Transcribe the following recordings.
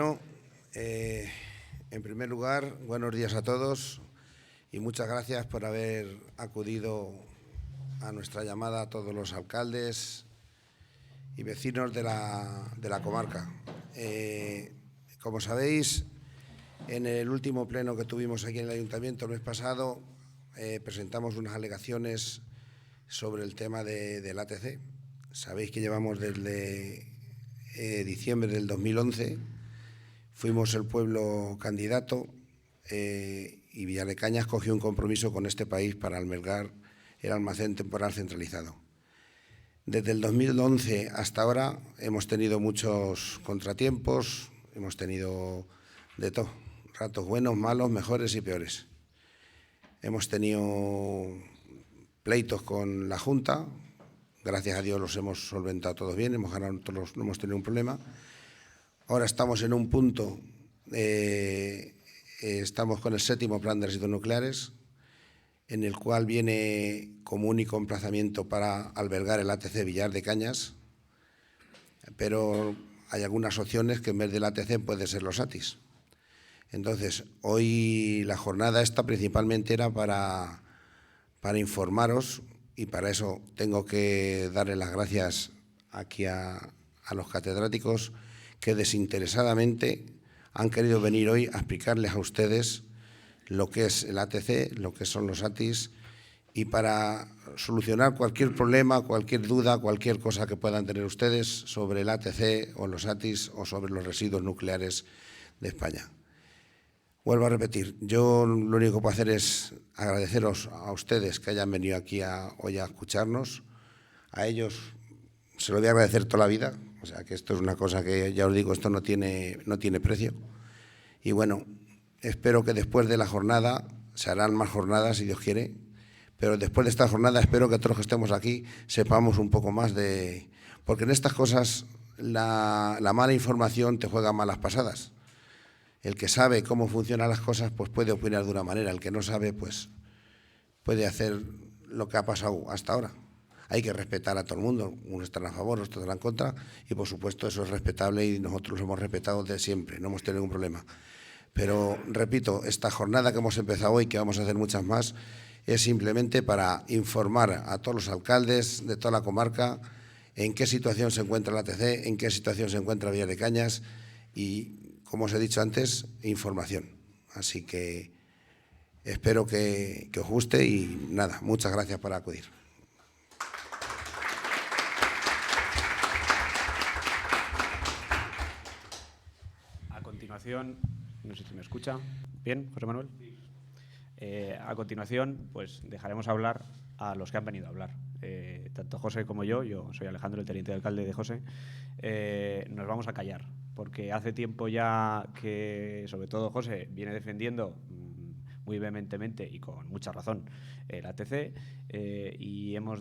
Bueno, en primer lugar, buenos días a todos y muchas gracias por haber acudido a nuestra llamada a todos los alcaldes y vecinos de la comarca. Como sabéis, en el último pleno que tuvimos aquí en el Ayuntamiento el mes pasado, presentamos unas alegaciones sobre el tema del ATC. Sabéis que llevamos desde diciembre del 2011, fuimos el pueblo candidato y Villadecañas cogió un compromiso con este país para albergar el almacén temporal centralizado. Desde el 2011 hasta ahora hemos tenido muchos contratiempos, hemos tenido de todo, ratos buenos, malos, mejores y peores. Hemos tenido pleitos con la Junta, gracias a Dios los hemos solventado todos bien, hemos ganado todos, no hemos tenido un problema. Ahora estamos en un punto, estamos con el 7º plan de residuos nucleares, en el cual viene como único emplazamiento para albergar el ATC Villar de Cañas, pero hay algunas opciones que en vez del ATC puede ser los ATIS. Entonces, hoy la jornada esta principalmente era para informaros, y para eso tengo que darle las gracias aquí a los catedráticos que desinteresadamente han querido venir hoy a explicarles a ustedes lo que es el ATC, lo que son los ATIS, y para solucionar cualquier problema, cualquier duda, cualquier cosa que puedan tener ustedes sobre el ATC o los ATIS o sobre los residuos nucleares de España. Vuelvo a repetir, yo lo único que puedo hacer es agradeceros a ustedes que hayan venido aquí hoy a escucharnos. A ellos se lo voy a agradecer toda la vida, o sea que esto es una cosa que ya os digo, esto no tiene precio. Y bueno, espero que después de la jornada, se harán más jornadas si Dios quiere, pero después de esta jornada espero que todos los que estemos aquí sepamos un poco más porque en estas cosas la mala información te juega malas pasadas. El que sabe cómo funcionan las cosas pues puede opinar de una manera, el que no sabe pues puede hacer lo que ha pasado hasta ahora. Hay que respetar a todo el mundo, unos están a favor, otros están en contra y por supuesto eso es respetable y nosotros lo hemos respetado desde siempre, no hemos tenido ningún problema. Pero repito, esta jornada que hemos empezado hoy, que vamos a hacer muchas más, es simplemente para informar a todos los alcaldes de toda la comarca en qué situación se encuentra la ATC, en qué situación se encuentra Villar de Cañas y, como os he dicho antes, información. Así que espero que os guste y nada, muchas gracias por acudir. A continuación, no sé si me escucha. ¿Bien, José Manuel? A continuación, pues dejaremos hablar a los que han venido a hablar. Tanto José como yo soy Alejandro, el teniente de alcalde de José, nos vamos a callar, porque hace tiempo ya que, sobre todo José, viene defendiendo muy vehementemente y con mucha razón el ATC y hemos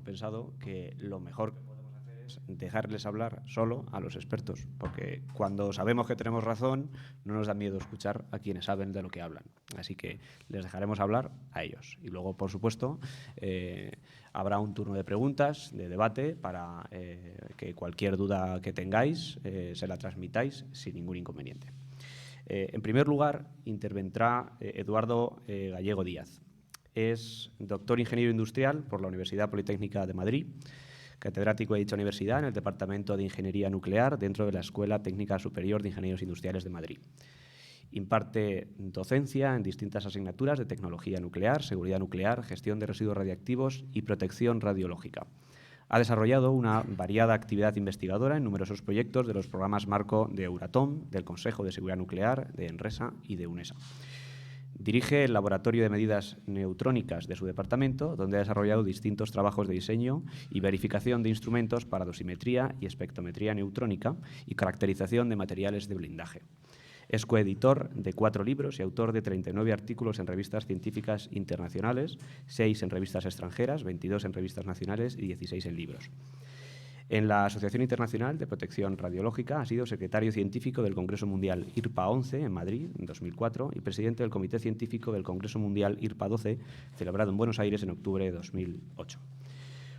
pensado que lo mejor que podemos hacer es dejarles hablar solo a los expertos, porque cuando sabemos que tenemos razón no nos da miedo escuchar a quienes saben de lo que hablan. Así que les dejaremos hablar a ellos. Y luego, por supuesto, habrá un turno de preguntas, de debate, para que cualquier duda que tengáis se la transmitáis sin ningún inconveniente. En primer lugar, intervendrá Eduardo Gallego Díaz. Es doctor ingeniero industrial por la Universidad Politécnica de Madrid, catedrático de dicha universidad en el Departamento de Ingeniería Nuclear dentro de la Escuela Técnica Superior de Ingenieros Industriales de Madrid. Imparte docencia en distintas asignaturas de tecnología nuclear, seguridad nuclear, gestión de residuos radiactivos y protección radiológica. Ha desarrollado una variada actividad investigadora en numerosos proyectos de los programas marco de Euratom, del Consejo de Seguridad Nuclear, de ENRESA y de UNESA. Dirige el Laboratorio de Medidas Neutrónicas de su departamento, donde ha desarrollado distintos trabajos de diseño y verificación de instrumentos para dosimetría y espectrometría neutrónica y caracterización de materiales de blindaje. Es coeditor de 4 libros y autor de 39 artículos en revistas científicas internacionales, 6 en revistas extranjeras, 22 en revistas nacionales y 16 en libros. En la Asociación Internacional de Protección Radiológica ha sido secretario científico del Congreso Mundial IRPA 11 en Madrid en 2004 y presidente del Comité Científico del Congreso Mundial IRPA 12, celebrado en Buenos Aires en octubre de 2008.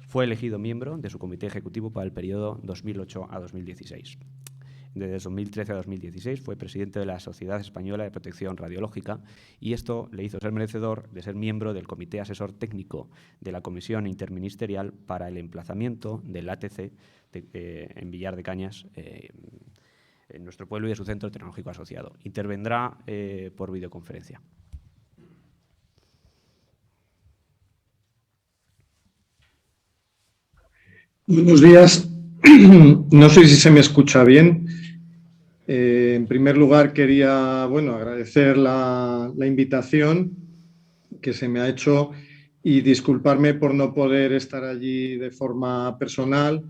Fue elegido miembro de su comité ejecutivo para el periodo 2008 a 2016. Desde 2013 a 2016 fue presidente de la Sociedad Española de Protección Radiológica y esto le hizo ser merecedor de ser miembro del Comité Asesor Técnico de la Comisión Interministerial para el emplazamiento del ATC en Villar de Cañas, en nuestro pueblo, y de su centro tecnológico asociado. Intervendrá por videoconferencia. Buenos días. No sé si se me escucha bien. En primer lugar, quería agradecer la invitación que se me ha hecho y disculparme por no poder estar allí de forma personal,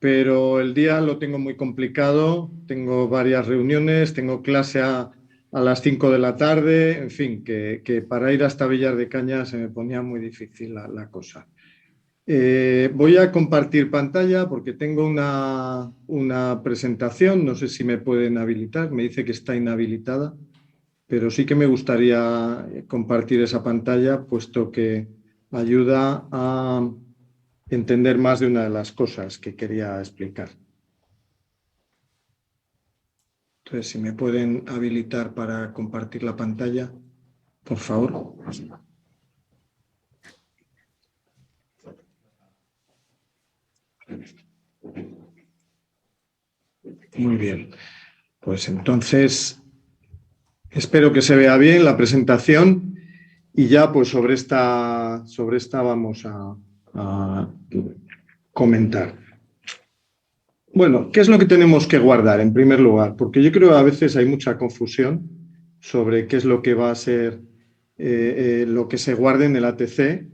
pero el día lo tengo muy complicado. Tengo varias reuniones, tengo clase a las 5 de la tarde, en fin, que para ir hasta Villar de Cañas se me ponía muy difícil la cosa. Voy a compartir pantalla porque tengo una presentación, no sé si me pueden habilitar, me dice que está inhabilitada, pero sí que me gustaría compartir esa pantalla, puesto que ayuda a entender más de una de las cosas que quería explicar. Entonces, si me pueden habilitar para compartir la pantalla, por favor. Muy bien, pues entonces espero que se vea bien la presentación y ya pues sobre esta vamos a comentar. Bueno, ¿qué es lo que tenemos que guardar en primer lugar? Porque yo creo que a veces hay mucha confusión sobre qué es lo que va a ser lo que se guarde en el ATC,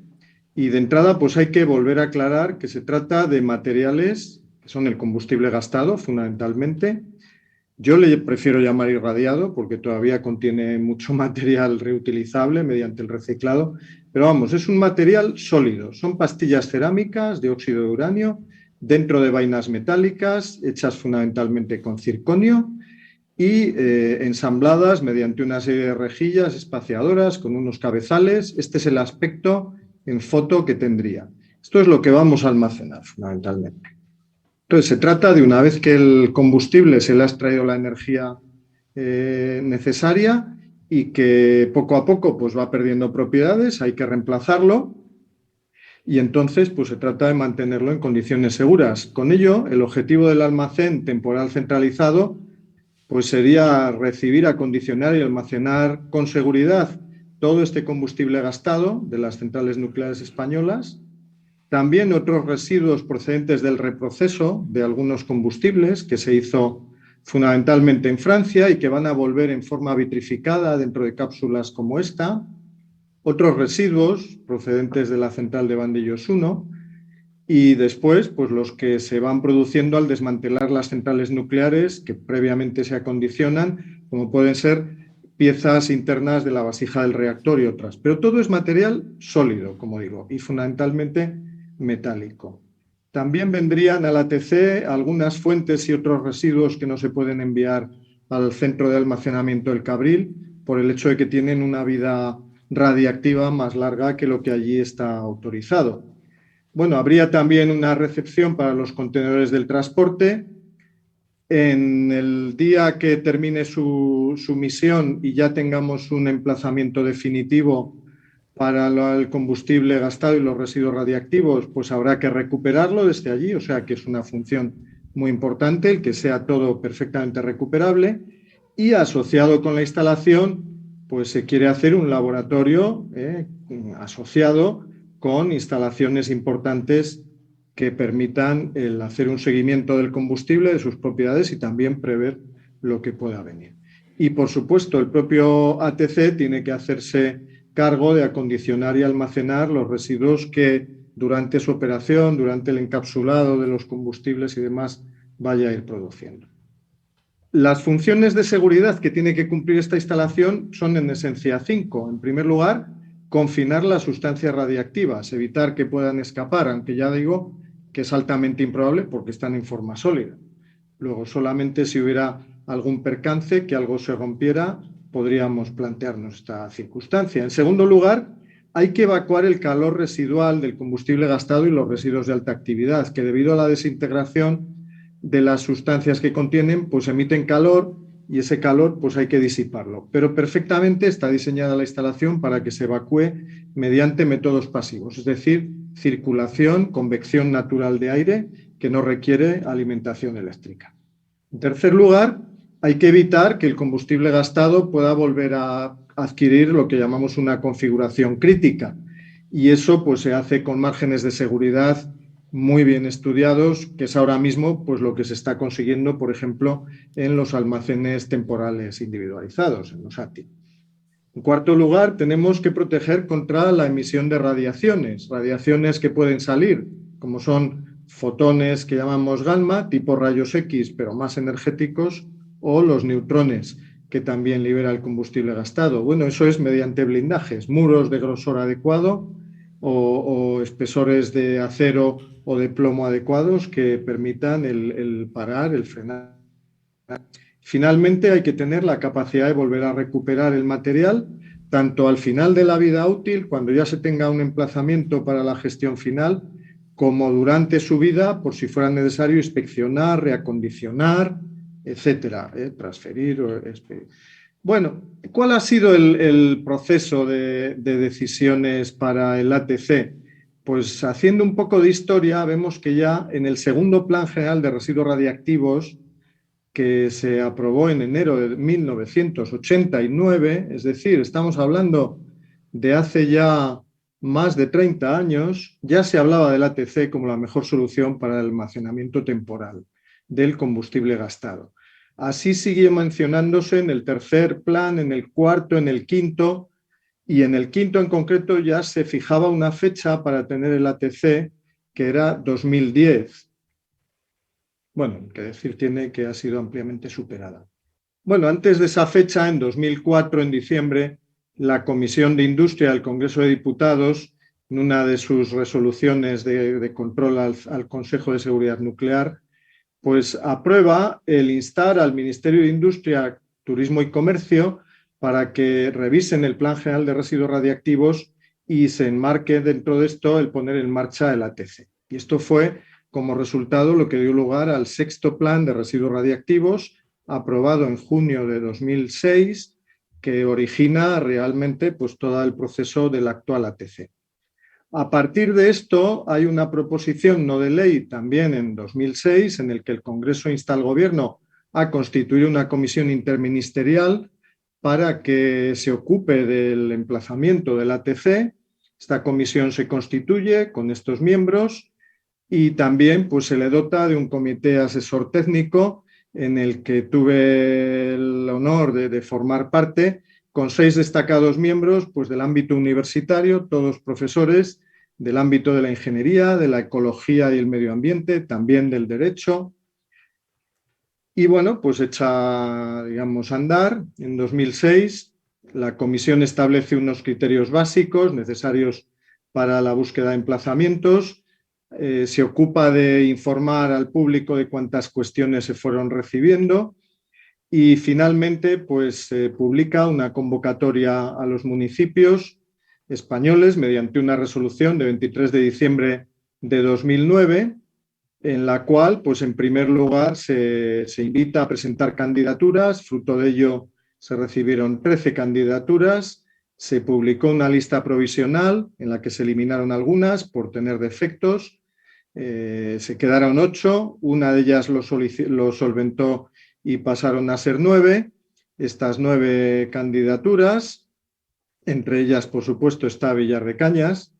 y de entrada pues hay que volver a aclarar que se trata de materiales que son el combustible gastado fundamentalmente. Yo le prefiero llamar irradiado porque todavía contiene mucho material reutilizable mediante el reciclado, pero vamos, es un material sólido, son pastillas cerámicas de óxido de uranio dentro de vainas metálicas hechas fundamentalmente con circonio y ensambladas mediante una serie de rejillas espaciadoras con unos cabezales. Este es el aspecto en foto que tendría. Esto es lo que vamos a almacenar fundamentalmente. Entonces, se trata de, una vez que el combustible se le ha extraído la energía necesaria y que poco a poco pues, va perdiendo propiedades, hay que reemplazarlo, y entonces pues, se trata de mantenerlo en condiciones seguras. Con ello, el objetivo del almacén temporal centralizado pues, sería recibir, acondicionar y almacenar con seguridad todo este combustible gastado de las centrales nucleares españolas. También otros residuos procedentes del reproceso de algunos combustibles que se hizo fundamentalmente en Francia y que van a volver en forma vitrificada dentro de cápsulas como esta. Otros residuos procedentes de la central de Vandellós 1 y después pues los que se van produciendo al desmantelar las centrales nucleares que previamente se acondicionan, como pueden ser piezas internas de la vasija del reactor y otras. Pero todo es material sólido, como digo, y fundamentalmente metálico. También vendrían al ATC algunas fuentes y otros residuos que no se pueden enviar al centro de almacenamiento del Cabril por el hecho de que tienen una vida radiactiva más larga que lo que allí está autorizado. Bueno, habría también una recepción para los contenedores del transporte. En el día que termine su misión y ya tengamos un emplazamiento definitivo para el combustible gastado y los residuos radiactivos, pues habrá que recuperarlo desde allí, o sea que es una función muy importante el que sea todo perfectamente recuperable, y asociado con la instalación, pues se quiere hacer un laboratorio asociado con instalaciones importantes que permitan el hacer un seguimiento del combustible, de sus propiedades y también prever lo que pueda venir. Y, por supuesto, el propio ATC tiene que hacerse cargo de acondicionar y almacenar los residuos que durante su operación, durante el encapsulado de los combustibles y demás, vaya a ir produciendo. Las funciones de seguridad que tiene que cumplir esta instalación son en esencia 5. En primer lugar, confinar las sustancias radiactivas, evitar que puedan escapar, aunque ya digo que es altamente improbable porque están en forma sólida. Luego, solamente si hubiera algún percance, que algo se rompiera, podríamos plantearnos esta circunstancia. En segundo lugar, hay que evacuar el calor residual del combustible gastado y los residuos de alta actividad, que debido a la desintegración de las sustancias que contienen, pues emiten calor y ese calor pues hay que disiparlo. Pero perfectamente está diseñada la instalación para que se evacúe mediante métodos pasivos, es decir, circulación, convección natural de aire que no requiere alimentación eléctrica. En tercer lugar, hay que evitar que el combustible gastado pueda volver a adquirir lo que llamamos una configuración crítica, y eso pues se hace con márgenes de seguridad muy bien estudiados, que es ahora mismo pues lo que se está consiguiendo, por ejemplo, en los almacenes temporales individualizados, en los ATI. En cuarto lugar, tenemos que proteger contra la emisión de radiaciones que pueden salir, como son fotones que llamamos gamma, tipo rayos X, pero más energéticos, o los neutrones, que también libera el combustible gastado. Bueno, eso es mediante blindajes, muros de grosor adecuado o espesores de acero o de plomo adecuados que permitan el parar, el frenar. Finalmente, hay que tener la capacidad de volver a recuperar el material, tanto al final de la vida útil, cuando ya se tenga un emplazamiento para la gestión final, como durante su vida, por si fuera necesario inspeccionar, reacondicionar, etcétera, transferir. Bueno, ¿cuál ha sido el proceso de decisiones para el ATC? Pues haciendo un poco de historia, vemos que ya en el segundo Plan General de Residuos Radiactivos, que se aprobó en enero de 1989, es decir, estamos hablando de hace ya más de 30 años, ya se hablaba del ATC como la mejor solución para el almacenamiento temporal del combustible gastado. Así siguió mencionándose en el tercer plan, en el cuarto, en el quinto, y en el quinto en concreto ya se fijaba una fecha para tener el ATC, que era 2010. Bueno, que decir tiene que ha sido ampliamente superada. Bueno, antes de esa fecha, en 2004, en diciembre, la Comisión de Industria del Congreso de Diputados, en una de sus resoluciones de control al Consejo de Seguridad Nuclear, pues aprueba el instar al Ministerio de Industria, Turismo y Comercio para que revisen el Plan General de Residuos Radiactivos y se enmarque dentro de esto el poner en marcha el ATC. Y esto fue como resultado lo que dio lugar al sexto Plan de Residuos Radiactivos, aprobado en junio de 2006, que origina realmente pues, todo el proceso del actual ATC. A partir de esto hay una proposición no de ley también en 2006 en el que el Congreso insta al Gobierno a constituir una comisión interministerial para que se ocupe del emplazamiento del ATC. Esta comisión se constituye con estos miembros y también pues, se le dota de un comité asesor técnico en el que tuve el honor de formar parte, con 6 destacados miembros pues, del ámbito universitario, todos profesores del ámbito de la ingeniería, de la ecología y el medio ambiente, también del derecho. Y bueno, pues echa, digamos, a andar. En 2006 la comisión establece unos criterios básicos necesarios para la búsqueda de emplazamientos. Se ocupa de informar al público de cuántas cuestiones se fueron recibiendo y finalmente pues, publica una convocatoria a los municipios españoles mediante una resolución de 23 de diciembre de 2009 en la cual pues, en primer lugar se invita a presentar candidaturas. Fruto de ello se recibieron 13 candidaturas. Se publicó una lista provisional en la que se eliminaron algunas por tener defectos. Se quedaron 8, una de ellas lo solventó y pasaron a ser 9. Estas 9 candidaturas, entre ellas, por supuesto, está Villar de Cañas.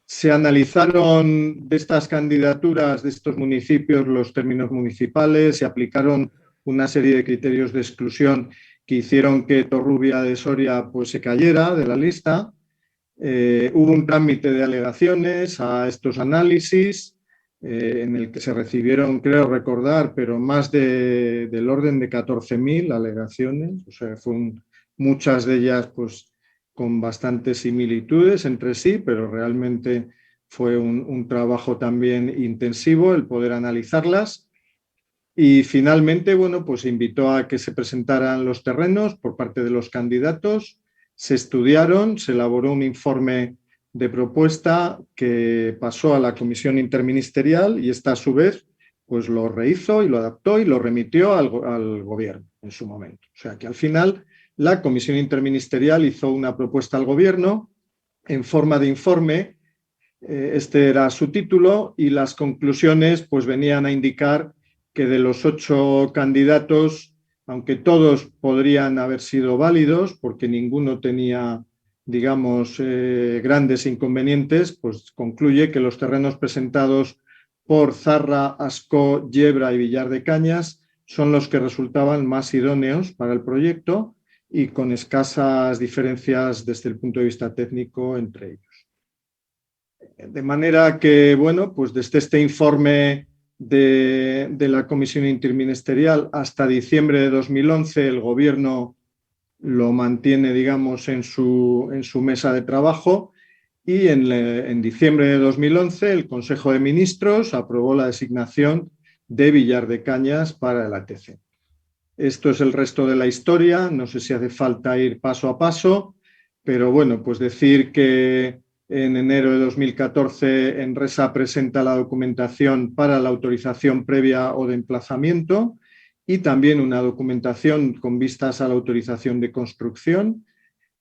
Se analizaron de estas candidaturas, de estos municipios, los términos municipales, se aplicaron una serie de criterios de exclusión que hicieron que Torrubia de Soria pues, se cayera de la lista. Hubo un trámite de alegaciones a estos análisis en el que se recibieron, creo recordar, pero más del orden de 14.000 alegaciones. O sea, muchas de ellas pues, con bastantes similitudes entre sí, pero realmente fue un trabajo también intensivo el poder analizarlas. Y finalmente, bueno, pues invitó a que se presentaran los terrenos por parte de los candidatos. Se estudiaron, se elaboró un informe de propuesta que pasó a la comisión interministerial y esta a su vez pues lo rehizo y lo adaptó y lo remitió al gobierno en su momento. O sea que al final la comisión interministerial hizo una propuesta al gobierno en forma de informe. Este era su título y las conclusiones pues venían a indicar que de los 8 candidatos, aunque todos podrían haber sido válidos porque ninguno tenía, digamos, grandes inconvenientes, pues concluye que los terrenos presentados por Zarra, Ascó, Yebra y Villar de Cañas son los que resultaban más idóneos para el proyecto y con escasas diferencias desde el punto de vista técnico entre ellos. De manera que, bueno, pues desde este informe de la Comisión Interministerial hasta diciembre de 2011 el Gobierno lo mantiene, digamos, en su mesa de trabajo y en diciembre de 2011 el Consejo de Ministros aprobó la designación de Villar de Cañas para el ATC. Esto es el resto de la historia, no sé si hace falta ir paso a paso, pero bueno, pues decir que en enero de 2014 Enresa presenta la documentación para la autorización previa o de emplazamiento y también una documentación con vistas a la autorización de construcción.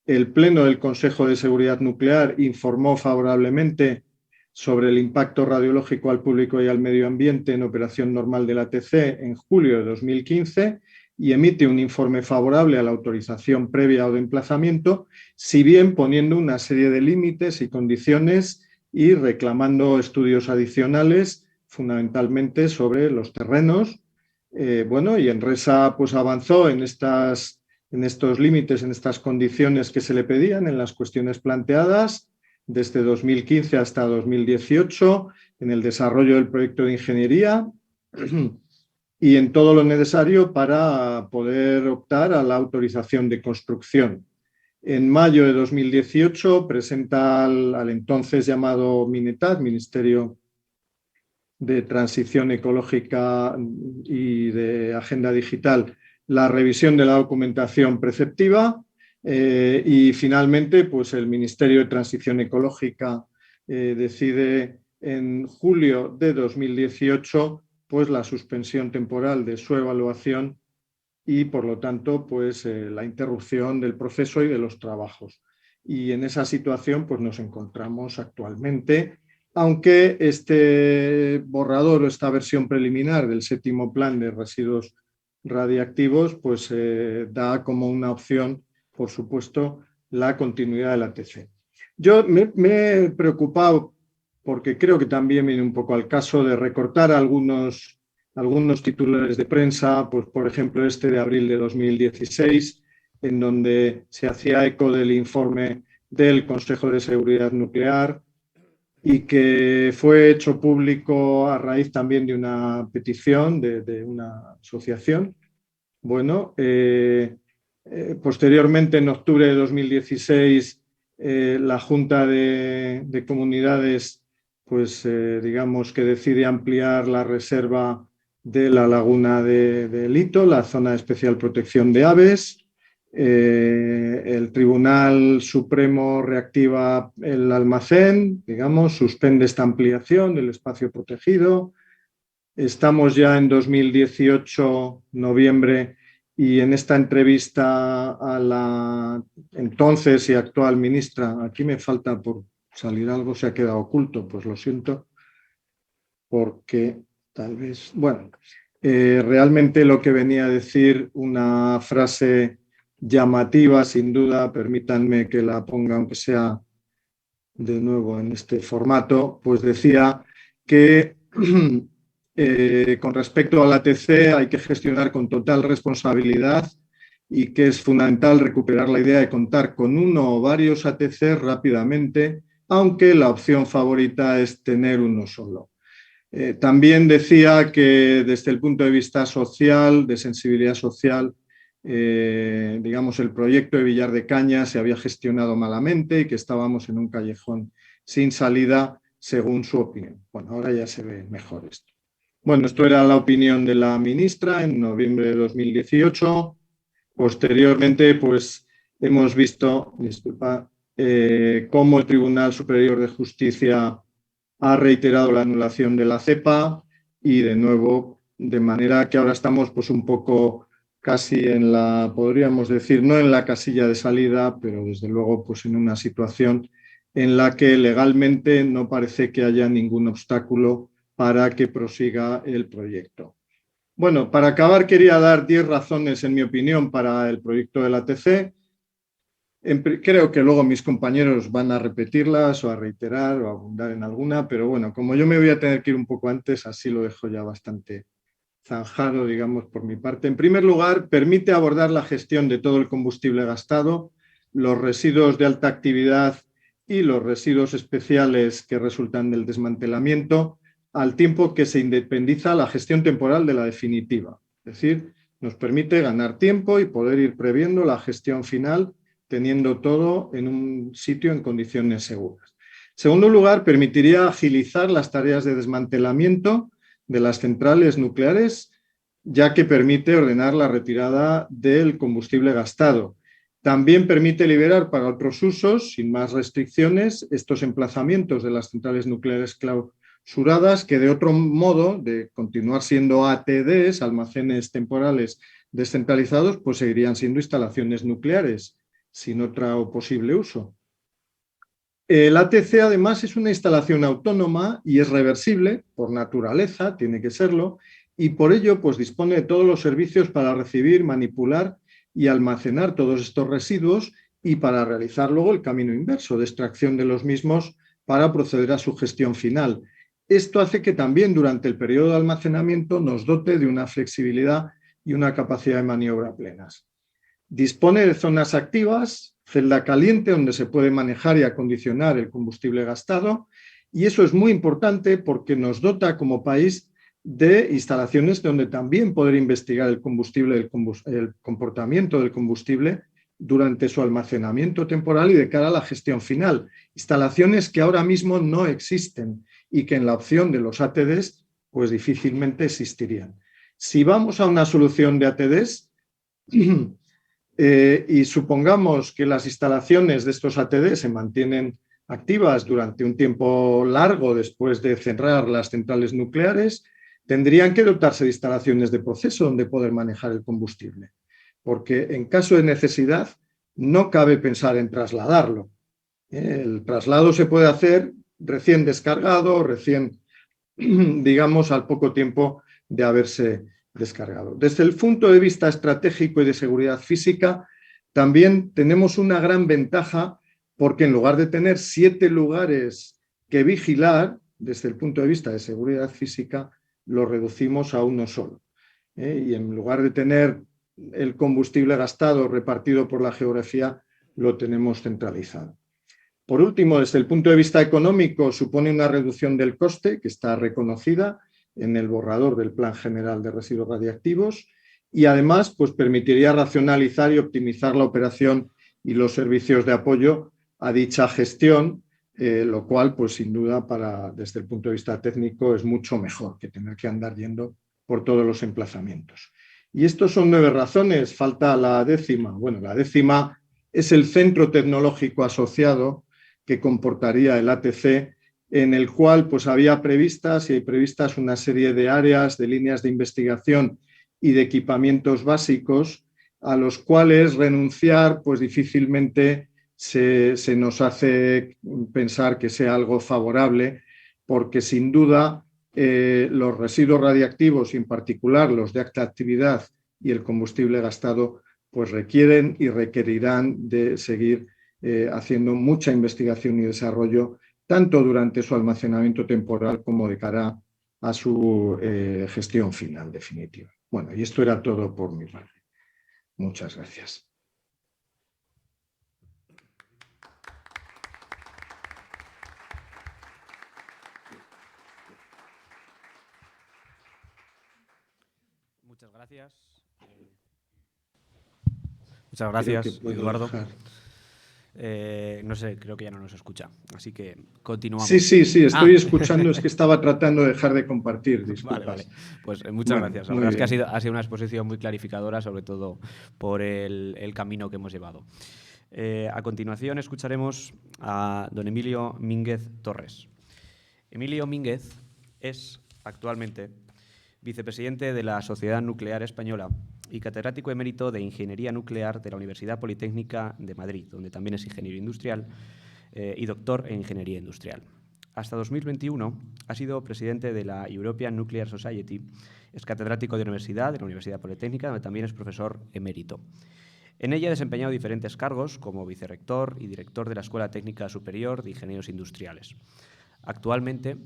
El Pleno del Consejo de Seguridad Nuclear informó favorablemente sobre el impacto radiológico al público y al medio ambiente en operación normal del ATC en julio de 2015 y emite un informe favorable a la autorización previa o de emplazamiento, si bien poniendo una serie de límites y condiciones y reclamando estudios adicionales, fundamentalmente sobre los terrenos. Bueno, y Enresa pues avanzó en estos límites, en estas condiciones que se le pedían, en las cuestiones planteadas, desde 2015 hasta 2018, en el desarrollo del proyecto de ingeniería y en todo lo necesario para poder optar a la autorización de construcción. En mayo de 2018 presenta al entonces llamado MINETAD, Ministerio de Transición Ecológica y de Agenda Digital, la revisión de la documentación preceptiva y finalmente pues el Ministerio de Transición Ecológica decide en julio de 2018 pues la suspensión temporal de su evaluación y por lo tanto pues la interrupción del proceso y de los trabajos. Y en esa situación pues nos encontramos actualmente, aunque este borrador o esta versión preliminar del 7º plan de residuos radiactivos pues da como una opción, por supuesto, la continuidad del ATC. Yo me he preocupado porque creo que también viene un poco al caso de recortar algunos titulares de prensa, pues por ejemplo este de abril de 2016, en donde se hacía eco del informe del Consejo de Seguridad Nuclear y que fue hecho público a raíz también de una petición de una asociación. Bueno, posteriormente, en octubre de 2016, la Junta de Comunidades, pues digamos que decide ampliar la reserva de la laguna de Lito, la zona de especial protección de aves. El Tribunal Supremo reactiva el almacén, digamos, suspende esta ampliación del espacio protegido. Estamos ya en 2018, noviembre, y en esta entrevista a la entonces y actual ministra, aquí me falta por salir algo, se ha quedado oculto, pues lo siento, porque tal vez, bueno, realmente lo que venía a decir, una frase llamativa, sin duda, permítanme que la ponga, aunque sea de nuevo en este formato, pues decía que con respecto al ATC hay que gestionar con total responsabilidad y que es fundamental recuperar la idea de contar con uno o varios ATC rápidamente, aunque la opción favorita es tener uno solo. También decía que desde el punto de vista social, de sensibilidad social, digamos, el proyecto de Villar de Cañas se había gestionado malamente y que estábamos en un callejón sin salida, según su opinión. Bueno, ahora ya se ve mejor esto. Bueno, esto era la opinión de la ministra en noviembre de 2018. Posteriormente, pues hemos visto, cómo el Tribunal Superior de Justicia ha reiterado la anulación de la cepa y de nuevo, de manera que ahora estamos pues un poco casi en la, podríamos decir, no en la casilla de salida, pero desde luego pues en una situación en la que legalmente no parece que haya ningún obstáculo para que prosiga el proyecto. Bueno, para acabar quería dar 10 razones, en mi opinión, para el proyecto del ATC. Creo que luego mis compañeros van a repetirlas o a reiterar o a abundar en alguna, pero bueno, como yo me voy a tener que ir un poco antes, así lo dejo ya bastante zanjado, digamos, por mi parte. En primer lugar, permite abordar la gestión de todo el combustible gastado, los residuos de alta actividad y los residuos especiales que resultan del desmantelamiento, al tiempo que se independiza la gestión temporal de la definitiva. Es decir, nos permite ganar tiempo y poder ir previendo la gestión final, teniendo todo en un sitio en condiciones seguras. En segundo lugar, permitiría agilizar las tareas de desmantelamiento de las centrales nucleares, ya que permite ordenar la retirada del combustible gastado. También permite liberar para otros usos, sin más restricciones, estos emplazamientos de las centrales nucleares clausuradas, que de otro modo, de continuar siendo ATDs, almacenes temporales descentralizados, pues seguirían siendo instalaciones nucleares, sin otro posible uso. El ATC además es una instalación autónoma y es reversible por naturaleza, tiene que serlo, y por ello pues, dispone de todos los servicios para recibir, manipular y almacenar todos estos residuos y para realizar luego el camino inverso de extracción de los mismos para proceder a su gestión final. Esto hace que también durante el periodo de almacenamiento nos dote de una flexibilidad y una capacidad de maniobra plenas. Dispone de zonas activas, celda caliente, donde se puede manejar y acondicionar el combustible gastado, y eso es muy importante porque nos dota como país de instalaciones donde también poder investigar el combustible, el comportamiento del combustible durante su almacenamiento temporal y de cara a la gestión final. Instalaciones que ahora mismo no existen y que en la opción de los ATDs pues difícilmente existirían. Si vamos a una solución de ATDs, y supongamos que las instalaciones de estos ATD se mantienen activas durante un tiempo largo después de cerrar las centrales nucleares, tendrían que dotarse de instalaciones de proceso donde poder manejar el combustible, porque en caso de necesidad no cabe pensar en trasladarlo. El traslado se puede hacer recién descargado, recién, digamos, al poco tiempo de haberse descargado. Desde el punto de vista estratégico y de seguridad física, también tenemos una gran ventaja porque en lugar de tener 7 lugares que vigilar, desde el punto de vista de seguridad física, lo reducimos a uno solo. Y en lugar de tener el combustible gastado repartido por la geografía, lo tenemos centralizado. Por último, desde el punto de vista económico, supone una reducción del coste que está reconocida en el borrador del Plan General de Residuos Radiactivos y además pues, permitiría racionalizar y optimizar la operación y los servicios de apoyo a dicha gestión, lo cual pues, sin duda desde el punto de vista técnico es mucho mejor que tener que andar yendo por todos los emplazamientos. Y estos son 9 razones, falta la 10ª. Bueno, la 10ª es el centro tecnológico asociado que comportaría el ATC, en el cual pues, había previstas y hay previstas una serie de áreas, de líneas de investigación y de equipamientos básicos a los cuales renunciar pues, difícilmente se nos hace pensar que sea algo favorable, porque sin duda los residuos radiactivos, y en particular los de alta actividad y el combustible gastado, pues requieren y requerirán de seguir haciendo mucha investigación y desarrollo, tanto durante su almacenamiento temporal como de cara a su gestión final definitiva. Bueno, y esto era todo por mi parte. Muchas gracias. Muchas gracias. Muchas gracias, Eduardo. No sé, creo que ya no nos escucha, así que continuamos. Sí, estoy escuchando, es que estaba tratando de dejar de compartir, disculpas. Vale. Pues muchas gracias. La verdad es que ha sido una exposición muy clarificadora, sobre todo por el camino que hemos llevado. A continuación escucharemos a don Emilio Mínguez Torres. Emilio Mínguez es actualmente vicepresidente de la Sociedad Nuclear Española y catedrático emérito de Ingeniería Nuclear de la Universidad Politécnica de Madrid, donde también es ingeniero industrial y doctor en Ingeniería Industrial. Hasta 2021 ha sido presidente de la European Nuclear Society, es catedrático de la Universidad Politécnica, donde también es profesor emérito. En ella ha desempeñado diferentes cargos como vicerrector y director de la Escuela Técnica Superior de Ingenieros Industriales. Actualmente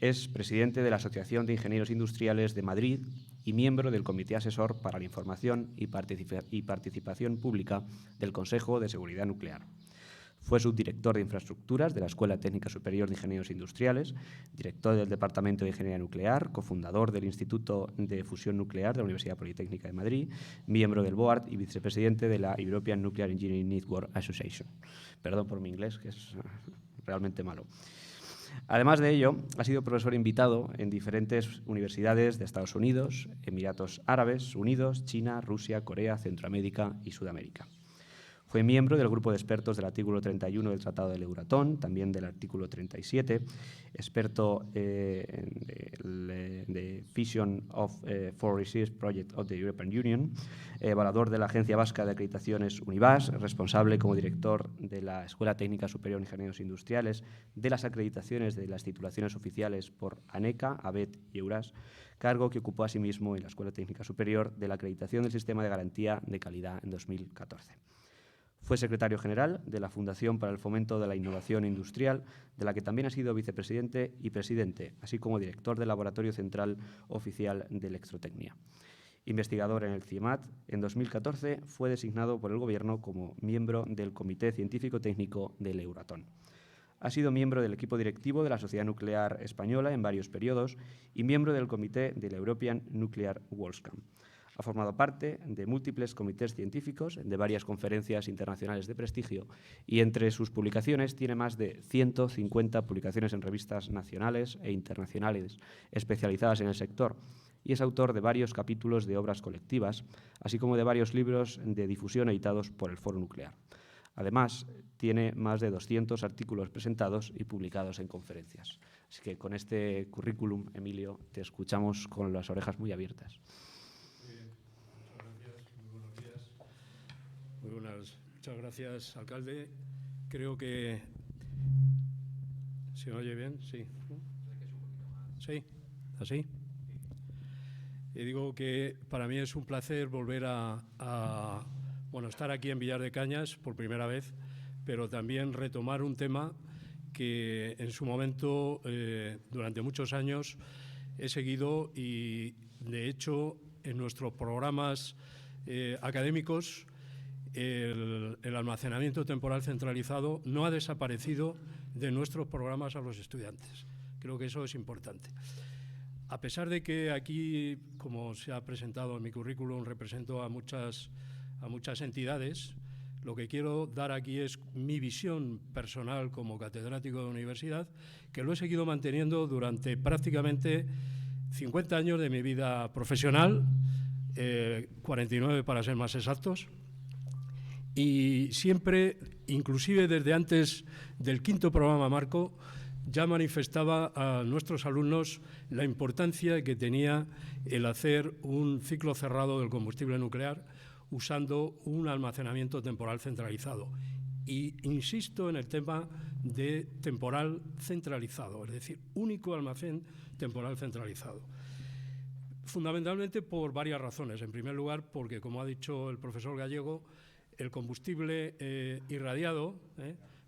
es presidente de la Asociación de Ingenieros Industriales de Madrid y miembro del Comité Asesor para la Información y Participación Pública del Consejo de Seguridad Nuclear. Fue subdirector de Infraestructuras de la Escuela Técnica Superior de Ingenieros Industriales, director del Departamento de Ingeniería Nuclear, cofundador del Instituto de Fusión Nuclear de la Universidad Politécnica de Madrid, miembro del Board y vicepresidente de la European Nuclear Engineering Network Association. Perdón por mi inglés, que es realmente malo. Además de ello, ha sido profesor invitado en diferentes universidades de Estados Unidos, Emiratos Árabes Unidos, China, Rusia, Corea, Centroamérica y Sudamérica. Fue miembro del grupo de expertos del artículo 31 del Tratado del Euratom, también del artículo 37, experto de Fission of for Research Project of the European Union, evaluador de la Agencia Vasca de Acreditaciones Unibas, responsable como director de la Escuela Técnica Superior de Ingenieros Industriales de las acreditaciones de las titulaciones oficiales por ANECA, ABET y EURAS, cargo que ocupó asimismo en la Escuela Técnica Superior de la acreditación del Sistema de Garantía de Calidad en 2014. Fue secretario general de la Fundación para el Fomento de la Innovación Industrial, de la que también ha sido vicepresidente y presidente, así como director del Laboratorio Central Oficial de Electrotecnia. Investigador en el CIEMAT, en 2014 fue designado por el Gobierno como miembro del Comité Científico-Técnico del Euratom. Ha sido miembro del equipo directivo de la Sociedad Nuclear Española en varios periodos y miembro del Comité de la European Nuclear Workscamp. Ha formado parte de múltiples comités científicos, de varias conferencias internacionales de prestigio y entre sus publicaciones tiene más de 150 publicaciones en revistas nacionales e internacionales especializadas en el sector y es autor de varios capítulos de obras colectivas, así como de varios libros de difusión editados por el Foro Nuclear. Además, tiene más de 200 artículos presentados y publicados en conferencias. Así que con este currículum, Emilio, te escuchamos con las orejas muy abiertas. Muchas gracias, alcalde. Creo que... ¿Se oye bien? Sí. ¿Sí? ¿Así? Y digo que para mí es un placer volver a estar aquí en Villar de Cañas por primera vez, pero también retomar un tema que en su momento, durante muchos años, he seguido y, de hecho, en nuestros programas académicos, el almacenamiento temporal centralizado no ha desaparecido de nuestros programas a los estudiantes. Creo que eso es importante. A pesar de que aquí, como se ha presentado en mi currículum, represento a muchas entidades, lo que quiero dar aquí es mi visión personal como catedrático de universidad, que lo he seguido manteniendo durante prácticamente 50 años de mi vida profesional, 49 para ser más exactos, y siempre, inclusive desde antes del quinto programa marco, ya manifestaba a nuestros alumnos la importancia que tenía el hacer un ciclo cerrado del combustible nuclear usando un almacenamiento temporal centralizado. Y insisto en el tema de temporal centralizado, es decir, único almacén temporal centralizado. Fundamentalmente por varias razones. En primer lugar, porque, como ha dicho el profesor Gallego, el combustible irradiado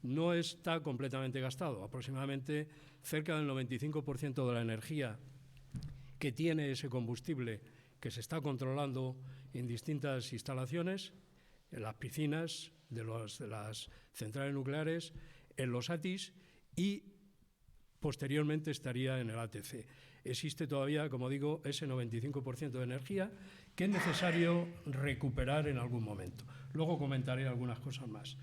no está completamente gastado. Aproximadamente cerca del 95% de la energía que tiene ese combustible que se está controlando en distintas instalaciones, en las piscinas de las centrales nucleares, en los ATIS y posteriormente estaría en el ATC. Existe todavía, como digo, ese 95% de energía que es necesario recuperar en algún momento. Luego comentaré algunas cosas más.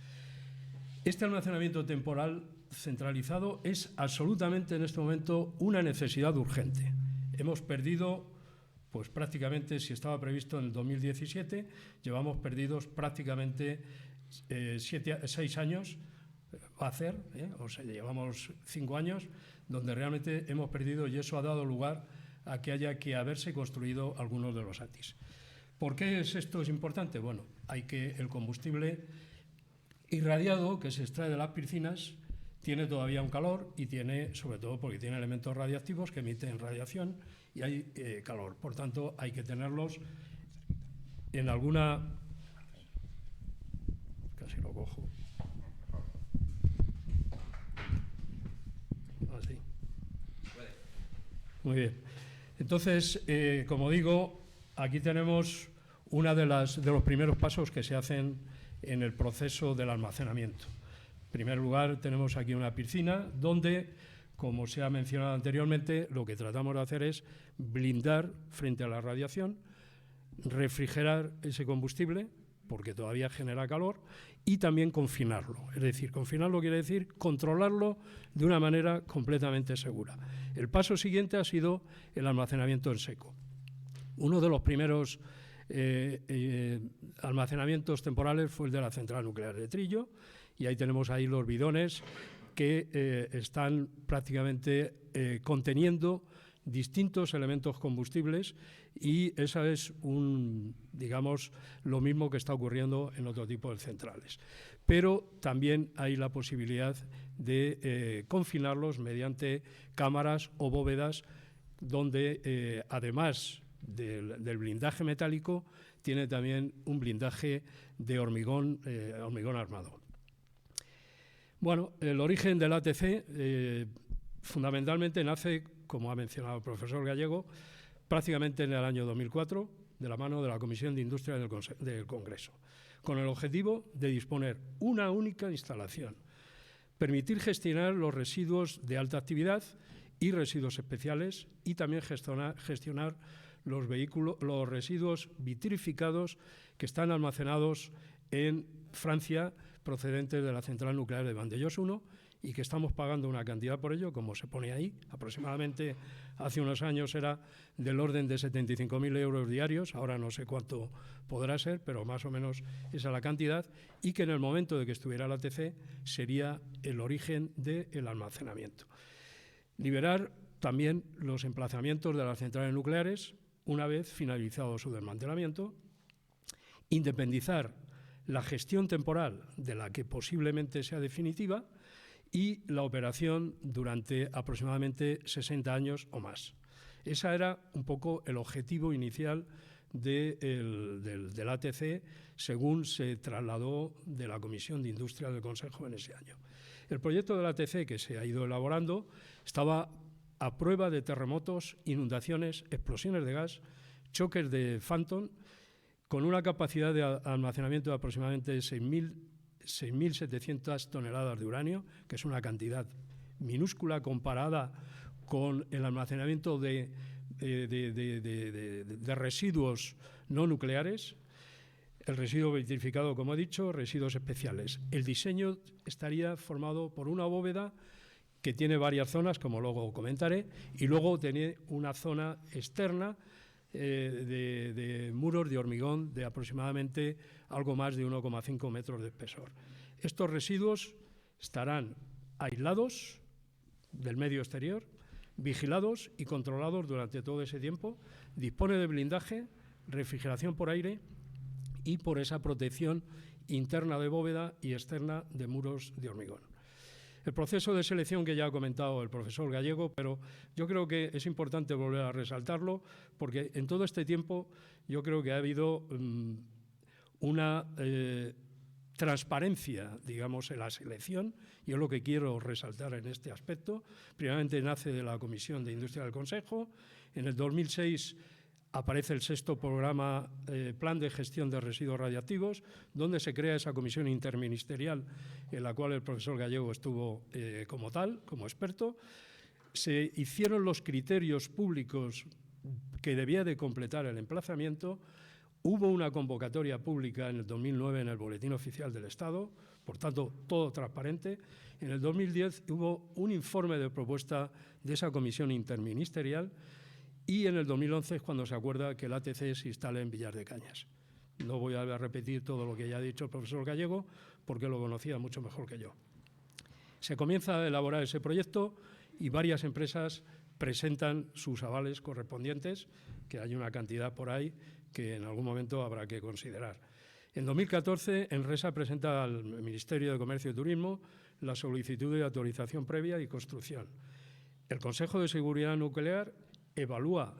Este almacenamiento temporal centralizado es absolutamente en este momento una necesidad urgente. Hemos perdido, pues prácticamente, si estaba previsto en el 2017, llevamos perdidos prácticamente 6 años, va a hacer, o sea, llevamos 5 años, donde realmente hemos perdido y eso ha dado lugar a que haya que haberse construido algunos de los ATIs. ¿Por qué esto es importante? Bueno, hay que el combustible irradiado que se extrae de las piscinas tiene todavía un calor y tiene, sobre todo porque tiene elementos radiactivos que emiten radiación y hay calor. Por tanto, hay que tenerlos en alguna... Casi lo cojo. Así. Muy bien. Entonces, como digo, aquí tenemos uno de los primeros pasos que se hacen en el proceso del almacenamiento. En primer lugar, tenemos aquí una piscina donde, como se ha mencionado anteriormente, lo que tratamos de hacer es blindar frente a la radiación, refrigerar ese combustible, porque todavía genera calor, y también confinarlo. Es decir, confinarlo quiere decir controlarlo de una manera completamente segura. El paso siguiente ha sido el almacenamiento en seco. Uno de los primeros almacenamientos temporales fue el de la central nuclear de Trillo, y ahí tenemos ahí los bidones que están prácticamente conteniendo distintos elementos combustibles, y esa es digamos, lo mismo que está ocurriendo en otro tipo de centrales. Pero también hay la posibilidad de confinarlos mediante cámaras o bóvedas donde, además del blindaje metálico, tiene también un blindaje de hormigón armado. Bueno, el origen del ATC fundamentalmente nace, como ha mencionado el profesor Gallego, prácticamente en el año 2004, de la mano de la Comisión de Industria del Congreso, con el objetivo de disponer una única instalación, permitir gestionar los residuos de alta actividad y residuos especiales, y también gestionar los residuos vitrificados que están almacenados en Francia, procedentes de la central nuclear de Vandellós 1, y que estamos pagando una cantidad por ello, como se pone ahí, aproximadamente hace unos años era del orden de 75.000 euros diarios, ahora no sé cuánto podrá ser, pero más o menos esa es la cantidad, y que en el momento de que estuviera el ATC sería el origen del almacenamiento. Liberar también los emplazamientos de las centrales nucleares una vez finalizado su desmantelamiento, independizar la gestión temporal de la que posiblemente sea definitiva y la operación durante aproximadamente 60 años o más. Ese era un poco el objetivo inicial del ATC, según se trasladó de la Comisión de Industria del Consejo en ese año. El proyecto del ATC que se ha ido elaborando estaba a prueba de terremotos, inundaciones, explosiones de gas, choques de Phantom, con una capacidad de almacenamiento de aproximadamente 6.700 toneladas de uranio, que es una cantidad minúscula comparada con el almacenamiento de residuos no nucleares, el residuo vitrificado, como he dicho, residuos especiales. El diseño estaría formado por una bóveda que tiene varias zonas, como luego comentaré, y luego tiene una zona externa de muros de hormigón de aproximadamente algo más de 1,5 metros de espesor. Estos residuos estarán aislados del medio exterior, vigilados y controlados durante todo ese tiempo. Dispone de blindaje, refrigeración por aire y por esa protección interna de bóveda y externa de muros de hormigón. El proceso de selección que ya ha comentado el profesor Gallego, pero yo creo que es importante volver a resaltarlo, porque en todo este tiempo yo creo que ha habido una transparencia, digamos, en la selección, y es lo que quiero resaltar en este aspecto. Primeramente nace de la Comisión de Industria del Consejo. En el 2006 aparece el 6º programa Plan de Gestión de Residuos Radiactivos, donde se crea esa comisión interministerial en la cual el profesor Gallego estuvo como experto. Se hicieron los criterios públicos que debía de completar el emplazamiento. Hubo una convocatoria pública en el 2009 en el Boletín Oficial del Estado, por tanto, todo transparente. En el 2010 hubo un informe de propuesta de esa comisión interministerial, y en el 2011 es cuando se acuerda que el ATC se instale en Villar de Cañas. No voy a repetir todo lo que ya ha dicho el profesor Gallego, porque lo conocía mucho mejor que yo. Se comienza a elaborar ese proyecto y varias empresas presentan sus avales correspondientes, que hay una cantidad por ahí que en algún momento habrá que considerar. En 2014, Enresa presenta al Ministerio de Comercio y Turismo la solicitud de autorización previa y construcción. El Consejo de Seguridad Nuclear evalúa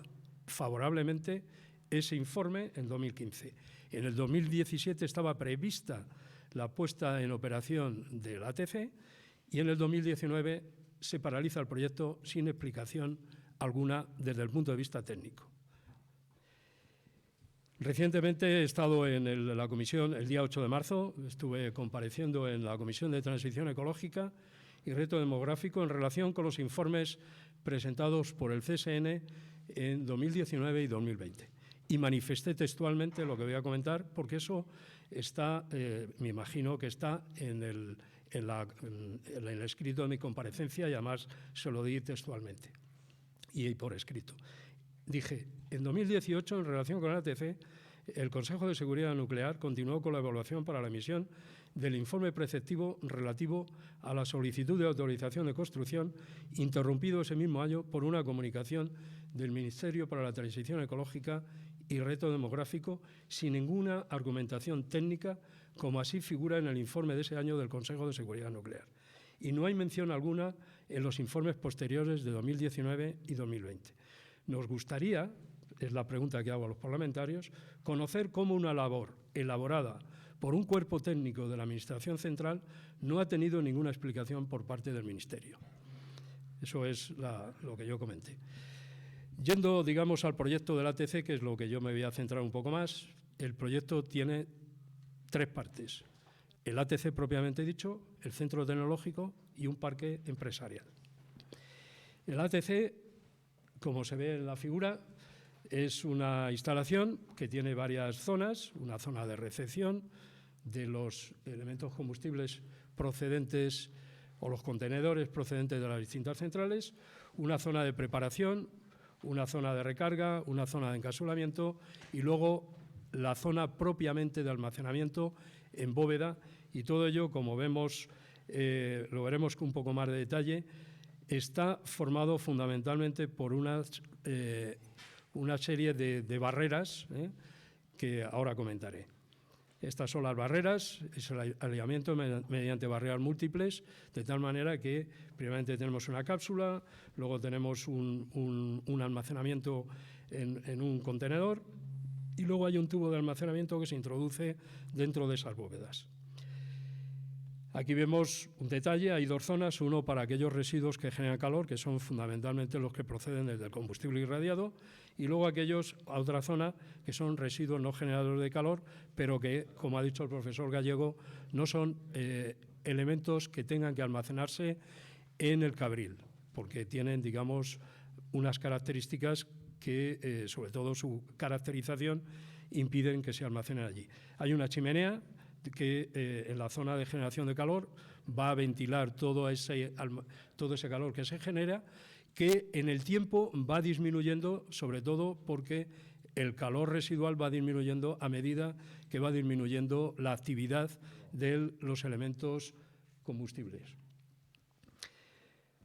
favorablemente ese informe en 2015. En el 2017 estaba prevista la puesta en operación del ATC y en el 2019 se paraliza el proyecto sin explicación alguna desde el punto de vista técnico. Recientemente he estado en la comisión, el día 8 de marzo, estuve compareciendo en la Comisión de Transición Ecológica y Reto Demográfico en relación con los informes presentados por el CSN en 2019 y 2020. Y manifesté textualmente lo que voy a comentar, porque eso está, me imagino que está en el escrito de mi comparecencia y además se lo di textualmente y por escrito. Dije, en 2018, en relación con el ATC, el Consejo de Seguridad Nuclear continuó con la evaluación para la emisión del informe preceptivo relativo a la solicitud de autorización de construcción, interrumpido ese mismo año por una comunicación del Ministerio para la Transición Ecológica y Reto Demográfico sin ninguna argumentación técnica, como así figura en el informe de ese año del Consejo de Seguridad Nuclear. Y no hay mención alguna en los informes posteriores de 2019 y 2020. Nos gustaría, es la pregunta que hago a los parlamentarios, conocer cómo una labor elaborada por un cuerpo técnico de la Administración Central no ha tenido ninguna explicación por parte del Ministerio. Eso es lo que yo comenté. Yendo, digamos, al proyecto del ATC, que es lo que yo me voy a centrar un poco más, el proyecto tiene 3 partes. El ATC propiamente dicho, el centro tecnológico y un parque empresarial. El ATC, como se ve en la figura, es una instalación que tiene varias zonas, una zona de recepción de los elementos combustibles procedentes o los contenedores procedentes de las distintas centrales, una zona de preparación, una zona de recarga, una zona de encapsulamiento y luego la zona propiamente de almacenamiento en bóveda, y todo ello, como vemos, lo veremos con un poco más de detalle, está formado fundamentalmente por una serie de barreras que ahora comentaré. Estas son las barreras, es el aislamiento mediante barreras múltiples, de tal manera que primeramente tenemos una cápsula, luego tenemos un almacenamiento en un contenedor y luego hay un tubo de almacenamiento que se introduce dentro de esas bóvedas. Aquí vemos un detalle, hay 2 zonas, uno para aquellos residuos que generan calor, que son fundamentalmente los que proceden desde el combustible irradiado, y luego otra zona que son residuos no generadores de calor, pero que, como ha dicho el profesor Gallego, no son elementos que tengan que almacenarse en el cabril, porque tienen, digamos, unas características que, sobre todo su caracterización, impiden que se almacenen allí. Hay una chimenea que en la zona de generación de calor va a ventilar todo ese calor que se genera, que en el tiempo va disminuyendo, sobre todo porque el calor residual va disminuyendo a medida que va disminuyendo la actividad de los elementos combustibles.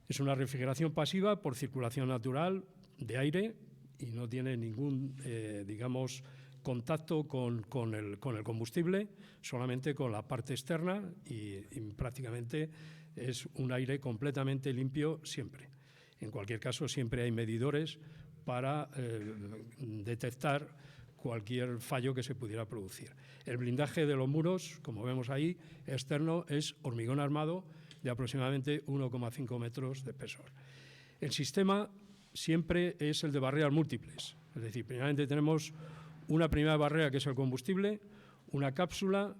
Es una refrigeración pasiva por circulación natural de aire y no tiene ningún, digamos, contacto con el combustible, solamente con la parte externa y prácticamente es un aire completamente limpio siempre. En cualquier caso, siempre hay medidores para detectar cualquier fallo que se pudiera producir. El blindaje de los muros, como vemos ahí, externo, es hormigón armado de aproximadamente 1,5 metros de espesor. El sistema siempre es el de barreras múltiples, es decir, primeramente tenemos una primera barrera que es el combustible, una cápsula,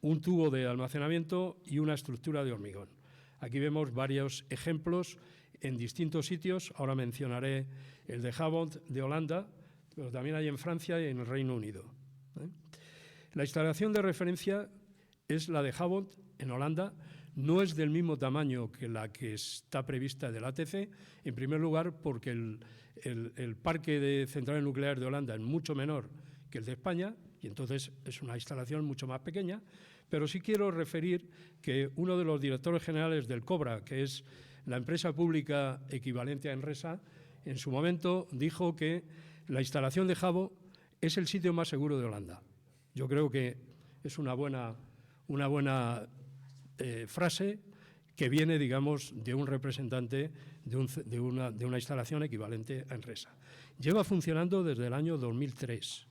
un tubo de almacenamiento y una estructura de hormigón. Aquí vemos varios ejemplos en distintos sitios, ahora mencionaré el de Havant de Holanda, pero también hay en Francia y en el Reino Unido. La instalación de referencia es la de Havant en Holanda, no es del mismo tamaño que la que está prevista del ATC, en primer lugar porque el parque de centrales nucleares de Holanda es mucho menor que el de España y entonces es una instalación mucho más pequeña, pero sí quiero referir que uno de los directores generales del COBRA, que es la empresa pública equivalente a Enresa, en su momento dijo que la instalación de Jabo es el sitio más seguro de Holanda. Yo creo que es una buena frase que viene, digamos, de un representante de una instalación equivalente a Enresa. Lleva funcionando desde el año 2003,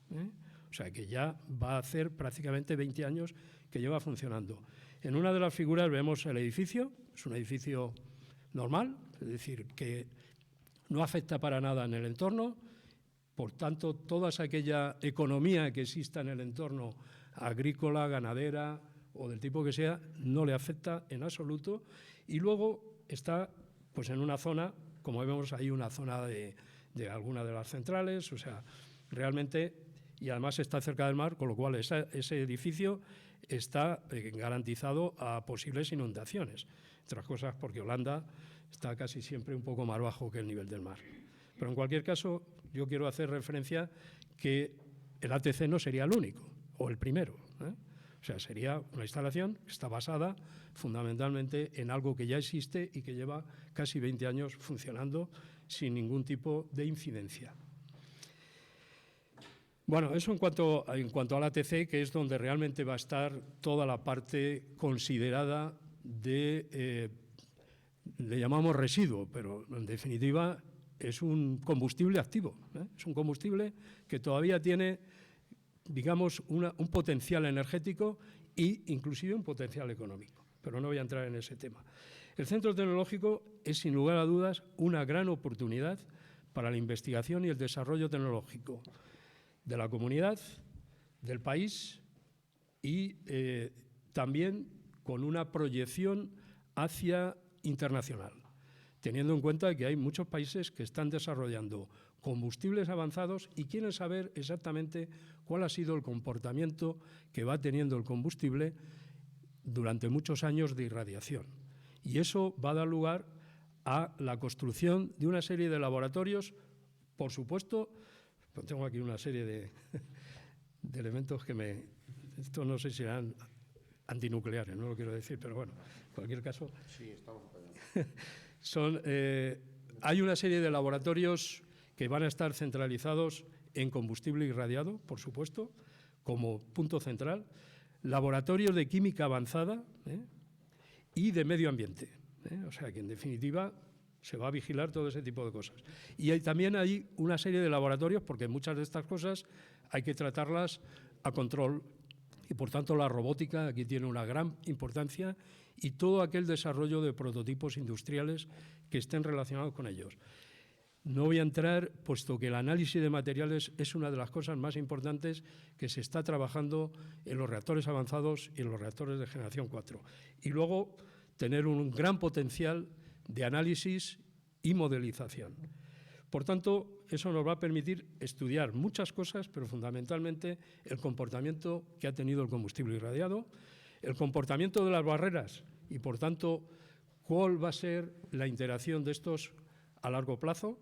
o sea que ya va a hacer prácticamente 20 años que lleva funcionando. En una de las figuras vemos el edificio, es un edificio normal, es decir, que no afecta para nada en el entorno, por tanto, toda aquella economía que exista en el entorno agrícola, ganadera o del tipo que sea, no le afecta en absoluto. Y luego está pues, en una zona, como vemos ahí, una zona de alguna de las centrales, o sea, realmente, y además está cerca del mar, con lo cual ese edificio está garantizado a posibles inundaciones. Entre otras cosas porque Holanda está casi siempre un poco más bajo que el nivel del mar. Pero en cualquier caso, yo quiero hacer referencia que el ATC no sería el único o el primero, O sea, sería una instalación que está basada fundamentalmente en algo que ya existe y que lleva casi 20 años funcionando sin ningún tipo de incidencia. Bueno, eso en cuanto al ATC, que es donde realmente va a estar toda la parte considerada de, le llamamos residuo, pero en definitiva es un combustible activo, es un combustible que todavía tiene, digamos, un potencial energético e inclusive un potencial económico, pero no voy a entrar en ese tema. El centro tecnológico es, sin lugar a dudas, una gran oportunidad para la investigación y el desarrollo tecnológico de la comunidad, del país y también con una proyección hacia internacional, teniendo en cuenta que hay muchos países que están desarrollando combustibles avanzados y quieren saber exactamente cuál ha sido el comportamiento que va teniendo el combustible durante muchos años de irradiación. Y eso va a dar lugar a la construcción de una serie de laboratorios, por supuesto. Tengo aquí una serie de elementos que esto no sé si serán antinucleares, no lo quiero decir, pero bueno, en cualquier caso. Sí, estamos hay una serie de laboratorios que van a estar centralizados en combustible irradiado, por supuesto, como punto central, laboratorios de química avanzada y de medio ambiente. O sea que, en definitiva, se va a vigilar todo ese tipo de cosas. Y también hay una serie de laboratorios, porque muchas de estas cosas hay que tratarlas a control y, por tanto, la robótica aquí tiene una gran importancia y todo aquel desarrollo de prototipos industriales que estén relacionados con ellos. No voy a entrar, puesto que el análisis de materiales es una de las cosas más importantes que se está trabajando en los reactores avanzados y en los reactores de generación 4. Y luego tener un gran potencial de análisis y modelización. Por tanto, eso nos va a permitir estudiar muchas cosas, pero fundamentalmente el comportamiento que ha tenido el combustible irradiado, el comportamiento de las barreras y, por tanto, cuál va a ser la interacción de estos a largo plazo,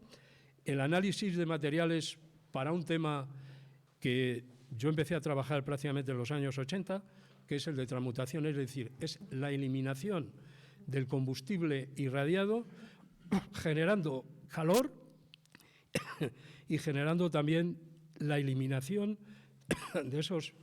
el análisis de materiales para un tema que yo empecé a trabajar prácticamente en los años 80, que es el de transmutación, es decir, es la eliminación del combustible irradiado, generando calor y generando también la eliminación de esos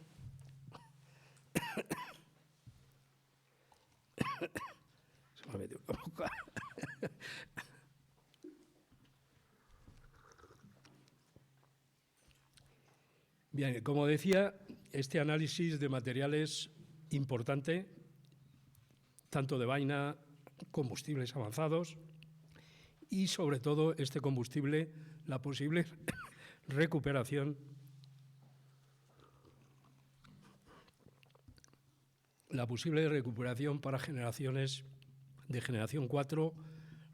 Bien, como decía, este análisis de materiales importante, tanto de vaina, combustibles avanzados y, sobre todo, este combustible, la posible recuperación para generaciones de generación 4,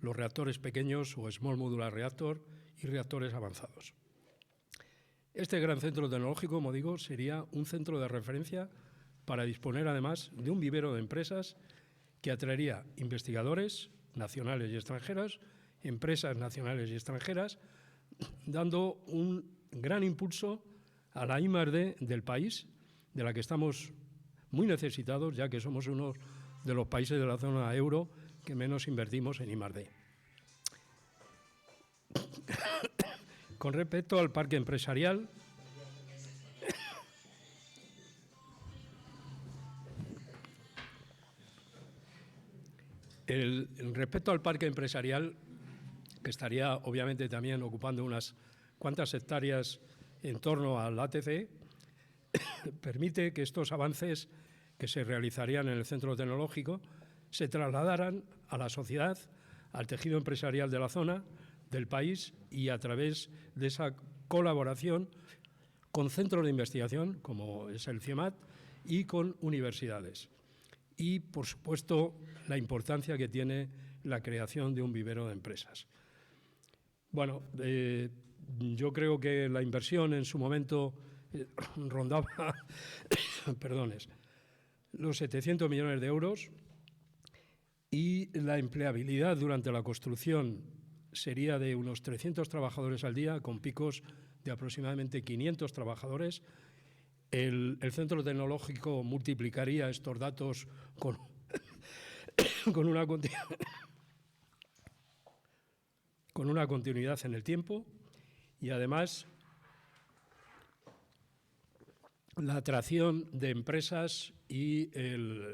los reactores pequeños o Small Modular Reactor y reactores avanzados. Este gran centro tecnológico, como digo, sería un centro de referencia para disponer, además, de un vivero de empresas que atraería investigadores nacionales y extranjeros, empresas nacionales y extranjeras, dando un gran impulso a la I+D del país, de la que estamos muy necesitados, ya que somos uno de los países de la zona euro que menos invertimos en I+D. Con respecto al parque empresarial, respecto al parque empresarial, que estaría obviamente también ocupando unas cuantas hectáreas en torno al ATC, permite que estos avances que se realizarían en el centro tecnológico se trasladaran a la sociedad, al tejido empresarial de la zona, del país, y a través de esa colaboración con centros de investigación, como es el CIEMAT, y con universidades. Y, por supuesto, la importancia que tiene la creación de un vivero de empresas. Bueno, yo creo que la inversión en su momento rondaba los 700 millones de euros, y la empleabilidad durante la construcción sería de unos 300 trabajadores al día, con picos de aproximadamente 500 trabajadores. El centro tecnológico multiplicaría estos datos con una continuidad en el tiempo, y además la atracción de empresas y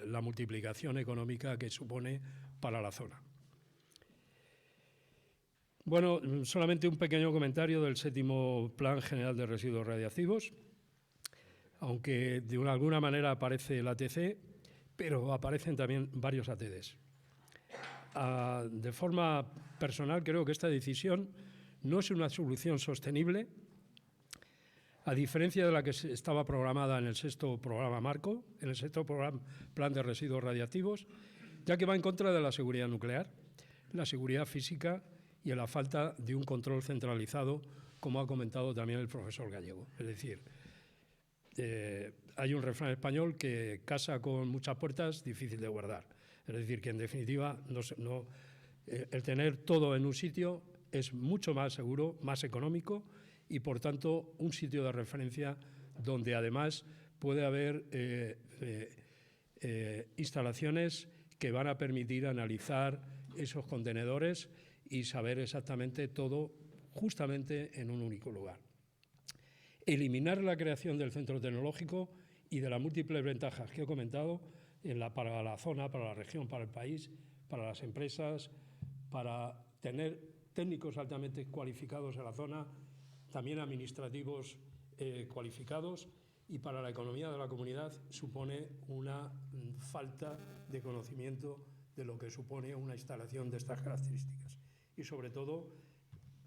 la multiplicación económica que supone para la zona. Bueno, solamente un pequeño comentario del 7º Plan General de Residuos Radiactivos, aunque de alguna manera aparece el ATC, pero aparecen también varios ATDs. De forma personal, creo que esta decisión no es una solución sostenible, a diferencia de la que estaba programada en el 6º Programa Marco, en el 6º Plan de Residuos Radiactivos, ya que va en contra de la seguridad nuclear, la seguridad física y en la falta de un control centralizado, como ha comentado también el profesor Gallego. Es decir, hay un refrán español que casa con muchas puertas, difícil de guardar. Es decir, que en definitiva el tener todo en un sitio es mucho más seguro, más económico, y por tanto un sitio de referencia donde además puede haber instalaciones que van a permitir analizar esos contenedores y saber exactamente todo justamente en un único lugar. Eliminar la creación del centro tecnológico y de las múltiples ventajas que he comentado para la zona, para la región, para el país, para las empresas, para tener técnicos altamente cualificados en la zona, también administrativos cualificados, y para la economía de la comunidad supone una falta de conocimiento de lo que supone una instalación de estas características, y sobre todo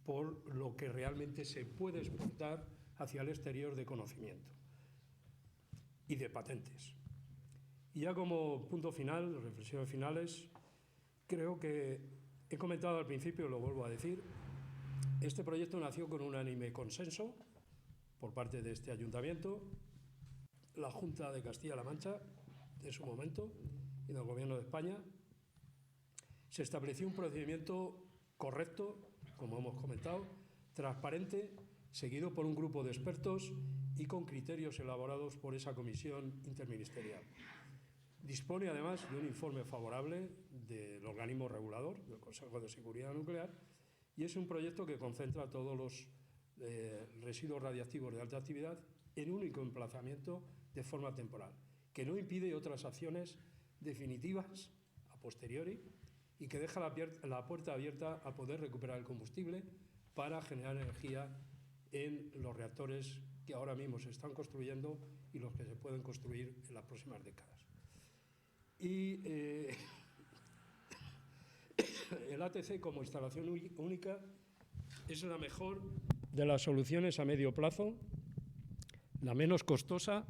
por lo que realmente se puede exportar hacia el exterior de conocimiento y de patentes. Y ya como punto final, reflexiones finales, creo que he comentado al principio, lo vuelvo a decir, este proyecto nació con un unánime consenso por parte de este ayuntamiento, la Junta de Castilla-La Mancha de su momento y del Gobierno de España. Se estableció un procedimiento correcto, como hemos comentado, transparente, seguido por un grupo de expertos y con criterios elaborados por esa comisión interministerial. Dispone además de un informe favorable del organismo regulador, del Consejo de Seguridad Nuclear, y es un proyecto que concentra todos los residuos radiactivos de alta actividad en un único emplazamiento de forma temporal, que no impide otras acciones definitivas a posteriori y que deja la puerta abierta a poder recuperar el combustible para generar energía en los reactores que ahora mismo se están construyendo y los que se pueden construir en las próximas décadas. Y el ATC como instalación única es la mejor de las soluciones a medio plazo, la menos costosa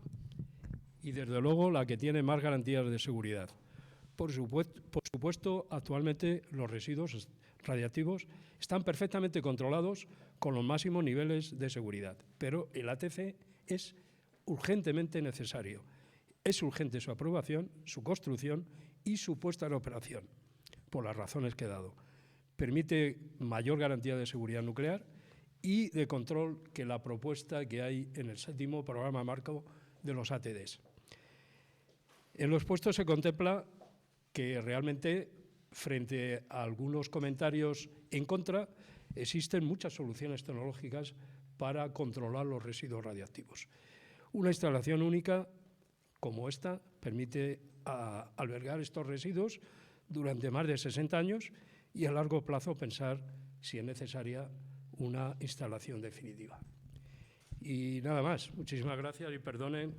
y, desde luego, la que tiene más garantías de seguridad. Por supuesto, actualmente los residuos radiactivos están perfectamente controlados con los máximos niveles de seguridad, pero el ATC es urgentemente necesario. Es urgente su aprobación, su construcción y su puesta en operación, por las razones que he dado. Permite mayor garantía de seguridad nuclear y de control que la propuesta que hay en el 7º Programa Marco de los ATDs. En lo expuesto se contempla que realmente, frente a algunos comentarios en contra, Existen muchas soluciones tecnológicas para controlar los residuos radiactivos. Una instalación única como esta permite albergar estos residuos durante más de 60 años y a largo plazo pensar si es necesaria una instalación definitiva. Y nada más, muchísimas gracias y perdonen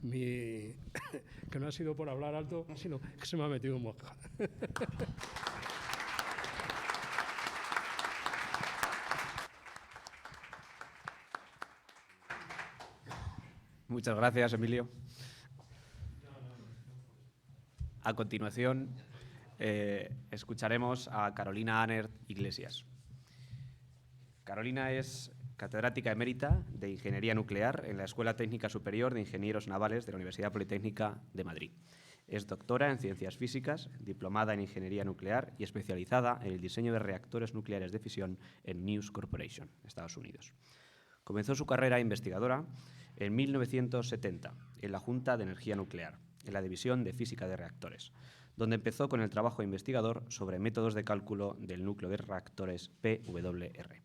que no ha sido por hablar alto, sino que se me ha metido un mosca. Muchas gracias, Emilio. A continuación, escucharemos a Carolina Anert Iglesias. Carolina es catedrática emérita de Ingeniería Nuclear en la Escuela Técnica Superior de Ingenieros Navales de la Universidad Politécnica de Madrid. Es doctora en Ciencias Físicas, diplomada en Ingeniería Nuclear y especializada en el diseño de reactores nucleares de fisión en News Corporation, Estados Unidos. Comenzó su carrera investigadora en 1970 en la Junta de Energía Nuclear, en la División de Física de Reactores, donde empezó con el trabajo investigador sobre métodos de cálculo del núcleo de reactores PWR.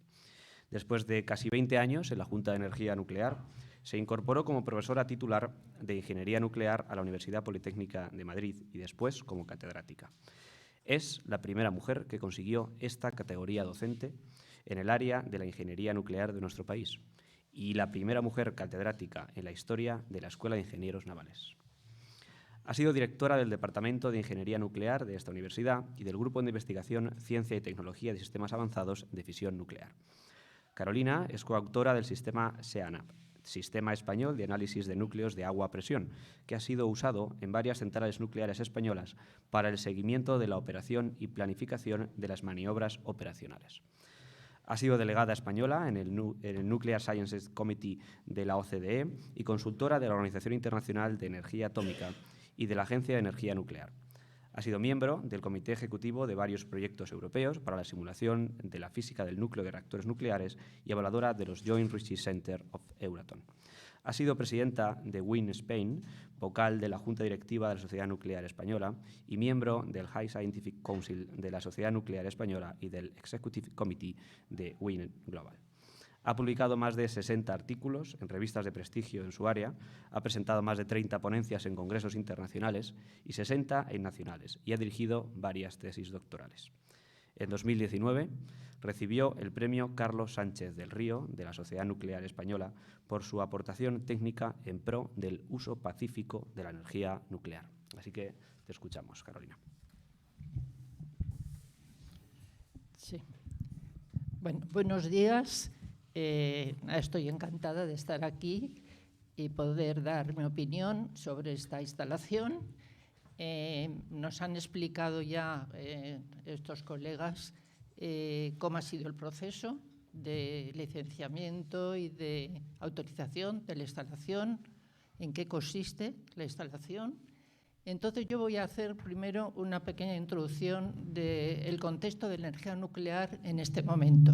Después de casi 20 años en la Junta de Energía Nuclear, se incorporó como profesora titular de Ingeniería Nuclear a la Universidad Politécnica de Madrid y después como catedrática. Es la primera mujer que consiguió esta categoría docente en el área de la ingeniería nuclear de nuestro país y la primera mujer catedrática en la historia de la Escuela de Ingenieros Navales. Ha sido directora del Departamento de Ingeniería Nuclear de esta universidad y del Grupo de Investigación Ciencia y Tecnología de Sistemas Avanzados de Fisión Nuclear. Carolina es coautora del sistema SEANAP, Sistema Español de Análisis de Núcleos de Agua a Presión, que ha sido usado en varias centrales nucleares españolas para el seguimiento de la operación y planificación de las maniobras operacionales. Ha sido delegada española en el Nuclear Sciences Committee de la OCDE y consultora de la Organización Internacional de Energía Atómica y de la Agencia de Energía Nuclear. Ha sido miembro del comité ejecutivo de varios proyectos europeos para la simulación de la física del núcleo de reactores nucleares y evaluadora de los Joint Research Center of Euratom. Ha sido presidenta de WIN Spain, vocal de la Junta Directiva de la Sociedad Nuclear Española y miembro del High Scientific Council de la Sociedad Nuclear Española y del Executive Committee de WIN Global. Ha publicado más de 60 artículos en revistas de prestigio en su área, ha presentado más de 30 ponencias en congresos internacionales y 60 en nacionales y ha dirigido varias tesis doctorales. En 2019 recibió el premio Carlos Sánchez del Río de la Sociedad Nuclear Española por su aportación técnica en pro del uso pacífico de la energía nuclear. Así que te escuchamos, Carolina. Sí. Bueno, buenos días. Estoy encantada de estar aquí y poder dar mi opinión sobre esta instalación. Nos han explicado ya estos colegas cómo ha sido el proceso de licenciamiento y de autorización de la instalación, en qué consiste la instalación. Entonces yo voy a hacer primero una pequeña introducción del contexto de la energía nuclear en este momento.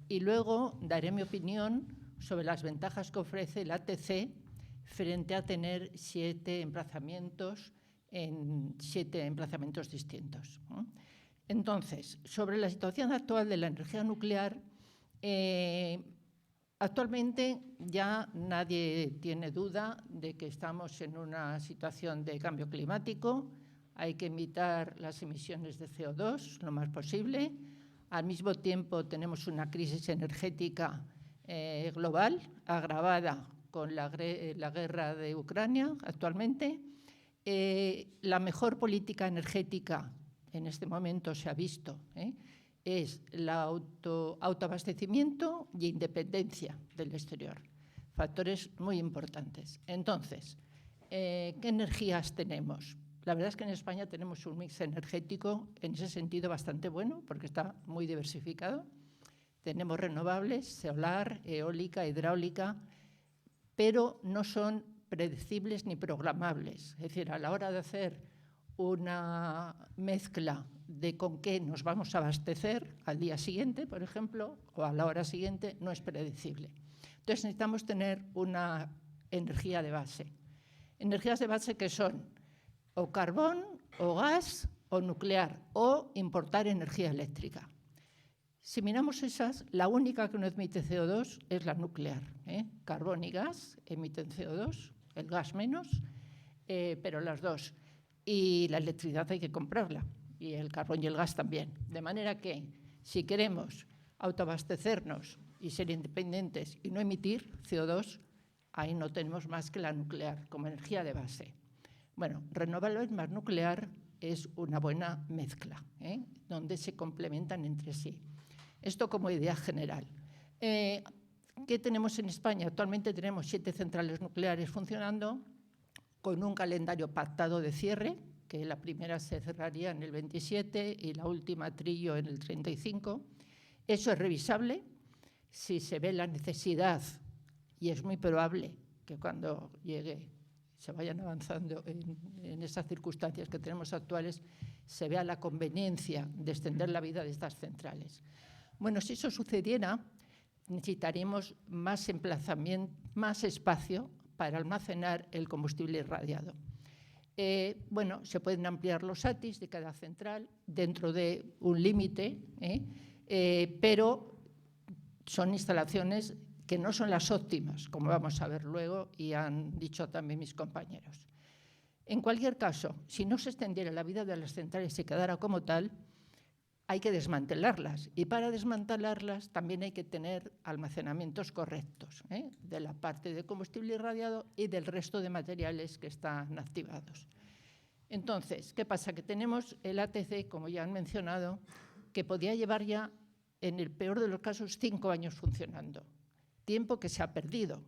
Y luego daré mi opinión sobre las ventajas que ofrece el ATC frente a tener 7 emplazamientos en 7 emplazamientos distintos. Entonces, sobre la situación actual de la energía nuclear, actualmente ya nadie tiene duda de que estamos en una situación de cambio climático. Hay que limitar las emisiones de CO2 lo más posible. Al mismo tiempo tenemos una crisis energética global agravada con la guerra de Ucrania actualmente. La mejor política energética en este momento se ha visto es el autoabastecimiento y independencia del exterior. Factores muy importantes. Entonces, ¿qué energías tenemos? La verdad es que en España tenemos un mix energético en ese sentido bastante bueno, porque está muy diversificado. Tenemos renovables, solar, eólica, hidráulica, pero no son predecibles ni programables. Es decir, a la hora de hacer una mezcla de con qué nos vamos a abastecer al día siguiente, por ejemplo, o a la hora siguiente, no es predecible. Entonces necesitamos tener una energía de base. Energías de base que son o carbón, o gas, o nuclear, o importar energía eléctrica. Si miramos esas, la única que no emite CO2 es la nuclear. Carbón y gas emiten CO2, el gas menos, pero las dos. Y la electricidad hay que comprarla, y el carbón y el gas también. De manera que, si queremos autoabastecernos y ser independientes y no emitir CO2, ahí no tenemos más que la nuclear como energía de base. Bueno, renovables más nuclear es una buena mezcla, donde se complementan entre sí. Esto como idea general. ¿Qué tenemos en España? Actualmente tenemos 7 centrales nucleares funcionando con un calendario pactado de cierre, que la primera se cerraría en el 27 y la última Trillo en el 35. Eso es revisable si se ve la necesidad, y es muy probable que cuando llegue, se vayan avanzando en esas circunstancias que tenemos actuales, se vea la conveniencia de extender la vida de estas centrales. Bueno, si eso sucediera, necesitaríamos más emplazamiento, más espacio para almacenar el combustible irradiado. Bueno, se pueden ampliar los ATIs de cada central dentro de un límite, pero son instalaciones que no son las óptimas, como vamos a ver luego y han dicho también mis compañeros. En cualquier caso, si no se extendiera la vida de las centrales y se quedara como tal, hay que desmantelarlas, y para desmantelarlas también hay que tener almacenamientos correctos, de la parte de combustible irradiado y del resto de materiales que están activados. Entonces, ¿qué pasa? Que tenemos el ATC, como ya han mencionado, que podía llevar ya, en el peor de los casos, 5 años funcionando. Tiempo que se ha perdido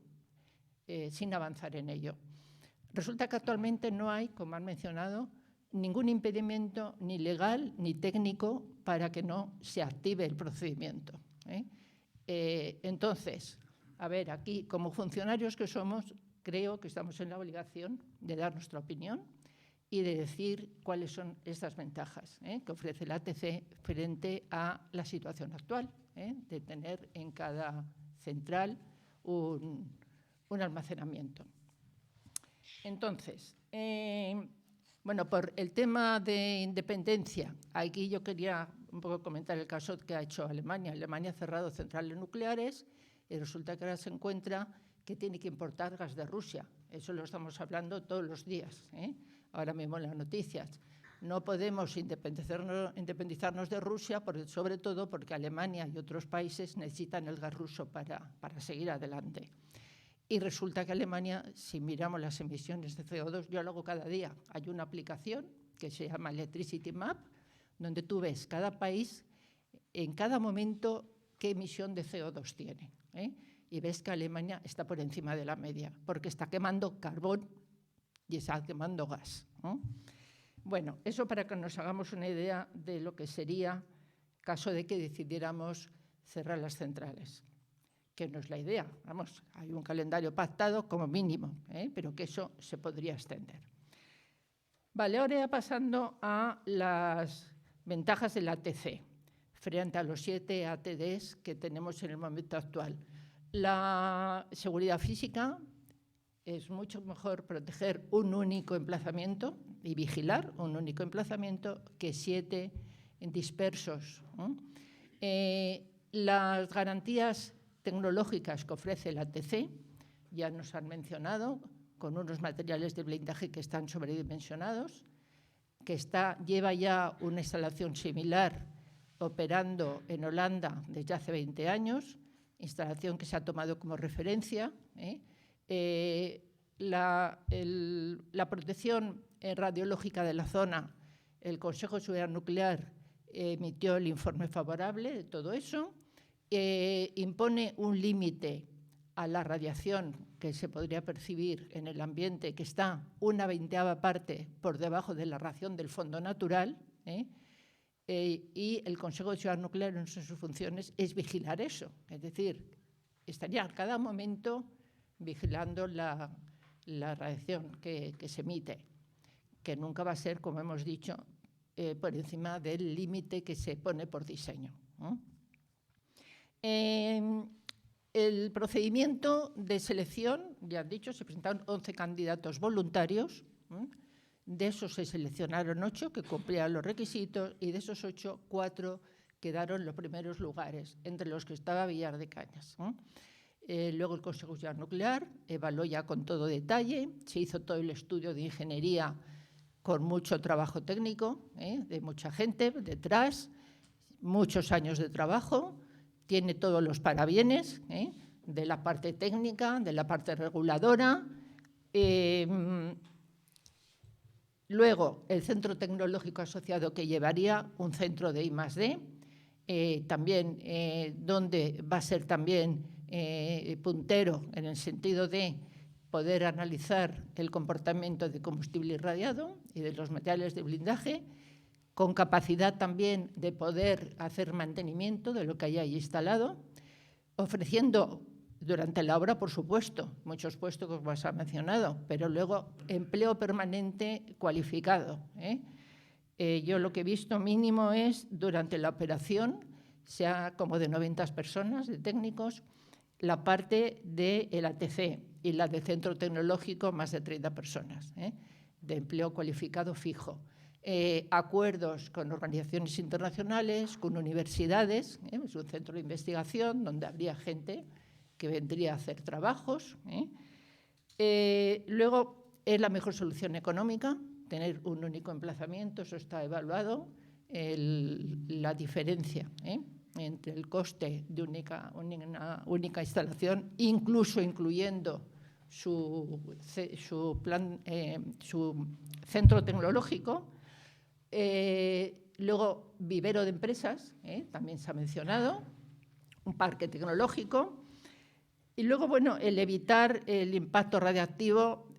sin avanzar en ello. Resulta que actualmente no hay, como han mencionado, ningún impedimento ni legal ni técnico para que no se active el procedimiento. Entonces, a ver, aquí, como funcionarios que somos, creo que estamos en la obligación de dar nuestra opinión y de decir cuáles son estas ventajas que ofrece el ATC frente a la situación actual, de tener en cada central un almacenamiento. Entonces, bueno, por el tema de independencia, aquí yo quería un poco comentar el caso que ha hecho Alemania. Alemania ha cerrado centrales nucleares y resulta que ahora se encuentra que tiene que importar gas de Rusia. Eso lo estamos hablando todos los días, ahora mismo en las noticias. No podemos independizarnos de Rusia, sobre todo porque Alemania y otros países necesitan el gas ruso para seguir adelante. Y resulta que Alemania, si miramos las emisiones de CO2, yo lo hago cada día. Hay una aplicación que se llama Electricity Map, donde tú ves cada país en cada momento qué emisión de CO2 tiene. Y ves que Alemania está por encima de la media, porque está quemando carbón y está quemando gas. Bueno, eso para que nos hagamos una idea de lo que sería caso de que decidiéramos cerrar las centrales. Que no es la idea, vamos, hay un calendario pactado como mínimo, pero que eso se podría extender. Vale, ahora ya pasando a las ventajas del ATC frente a los 7 ATDs que tenemos en el momento actual. La seguridad física, es mucho mejor proteger un único emplazamiento y vigilar un único emplazamiento que 7 dispersos. Las garantías tecnológicas que ofrece el ATC, ya nos han mencionado, con unos materiales de blindaje que están sobredimensionados, que lleva ya una instalación similar operando en Holanda desde hace 20 años, instalación que se ha tomado como referencia. La protección radiológica de la zona, el Consejo de Seguridad Nuclear emitió el informe favorable de todo eso. Impone un límite a la radiación que se podría percibir en el ambiente, que está 1/20ª parte por debajo de la radiación del fondo natural, y el Consejo de Seguridad Nuclear, en sus funciones, es vigilar eso. Es decir, estaría a cada momento vigilando la radiación que se emite, que nunca va a ser, como hemos dicho, por encima del límite que se pone por diseño. El procedimiento de selección, ya han dicho, se presentaron 11 candidatos voluntarios. De esos se seleccionaron 8 que cumplían los requisitos y de esos 8, 4 quedaron los primeros lugares, entre los que estaba Villar de Cañas. Luego el Consejo Superior Nuclear evaluó ya con todo detalle, se hizo todo el estudio de ingeniería con mucho trabajo técnico, de mucha gente detrás, muchos años de trabajo, tiene todos los parabienes, de la parte técnica, de la parte reguladora. Luego, el centro tecnológico asociado que llevaría un centro de I+D, también donde va a ser también puntero en el sentido de poder analizar el comportamiento de combustible irradiado y de los materiales de blindaje, con capacidad también de poder hacer mantenimiento de lo que haya ahí instalado, ofreciendo durante la obra, por supuesto, muchos puestos que os ha mencionado, pero luego empleo permanente cualificado. Yo lo que he visto mínimo es durante la operación, sea como de 90 personas, de técnicos, la parte del ATC y la del centro tecnológico más de 30 personas, de empleo cualificado fijo. Acuerdos con organizaciones internacionales, con universidades, es un centro de investigación donde habría gente que vendría a hacer trabajos. Luego, es la mejor solución económica, tener un único emplazamiento, eso está evaluado, la diferencia entre el coste de una única instalación, incluso incluyendo su centro tecnológico. Luego, vivero de empresas, también se ha mencionado, un parque tecnológico. Y luego, bueno, el evitar el impacto radiactivo,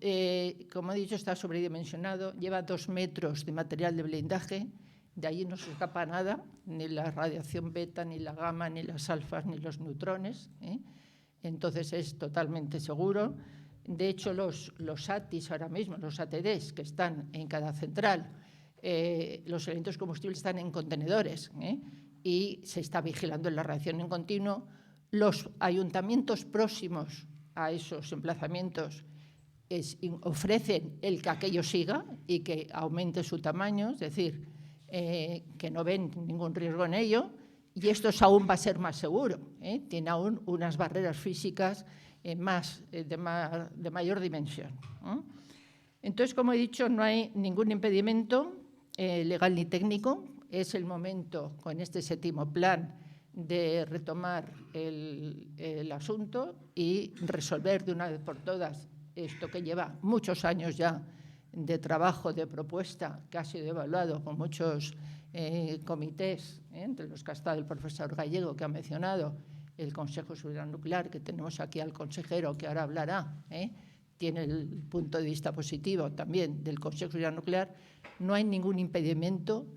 como he dicho, está sobredimensionado, lleva 2 metros de material de blindaje, de allí no se escapa nada, ni la radiación beta, ni la gamma, ni las alfas, ni los neutrones. Entonces es totalmente seguro. De hecho, los ATIs ahora mismo, los ATDs que están en cada central, los elementos combustibles están en contenedores y se está vigilando la radiación en continuo. Los ayuntamientos próximos a esos emplazamientos ofrecen el que aquello siga y que aumente su tamaño, es decir, que no ven ningún riesgo en ello, y esto aún va a ser más seguro, tiene aún unas barreras físicas de mayor dimensión. Entonces, como he dicho, no hay ningún impedimento legal ni técnico. Es el momento, con este 7º plan, de retomar el asunto y resolver de una vez por todas esto que lleva muchos años ya de trabajo, de propuesta, que ha sido evaluado con muchos comités, entre los que ha estado el profesor Gallego, que ha mencionado, el Consejo Superior Nuclear, que tenemos aquí al consejero que ahora hablará, tiene el punto de vista positivo también del Consejo Superior Nuclear. No hay ningún impedimento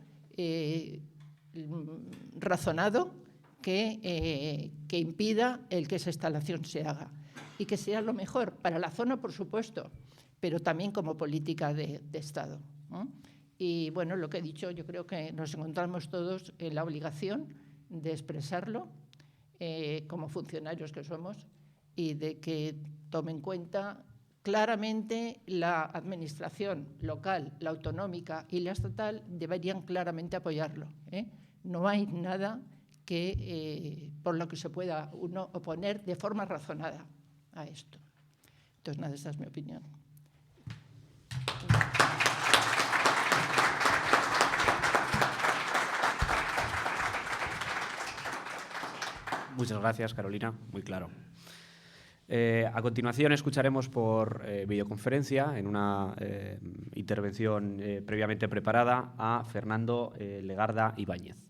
razonado que impida el que esa instalación se haga y que sea lo mejor para la zona, por supuesto, pero también como política de Estado. Y bueno, lo que he dicho, yo creo que nos encontramos todos en la obligación de expresarlo como funcionarios que somos y de que tome en cuenta claramente la administración local, la autonómica y la estatal deberían claramente apoyarlo. No hay nada por lo que se pueda uno oponer de forma razonada a esto. Entonces, nada, esa es mi opinión. Muchas gracias, Carolina. Muy claro. A continuación escucharemos por videoconferencia, en una intervención previamente preparada, a Fernando Legarda Ibáñez.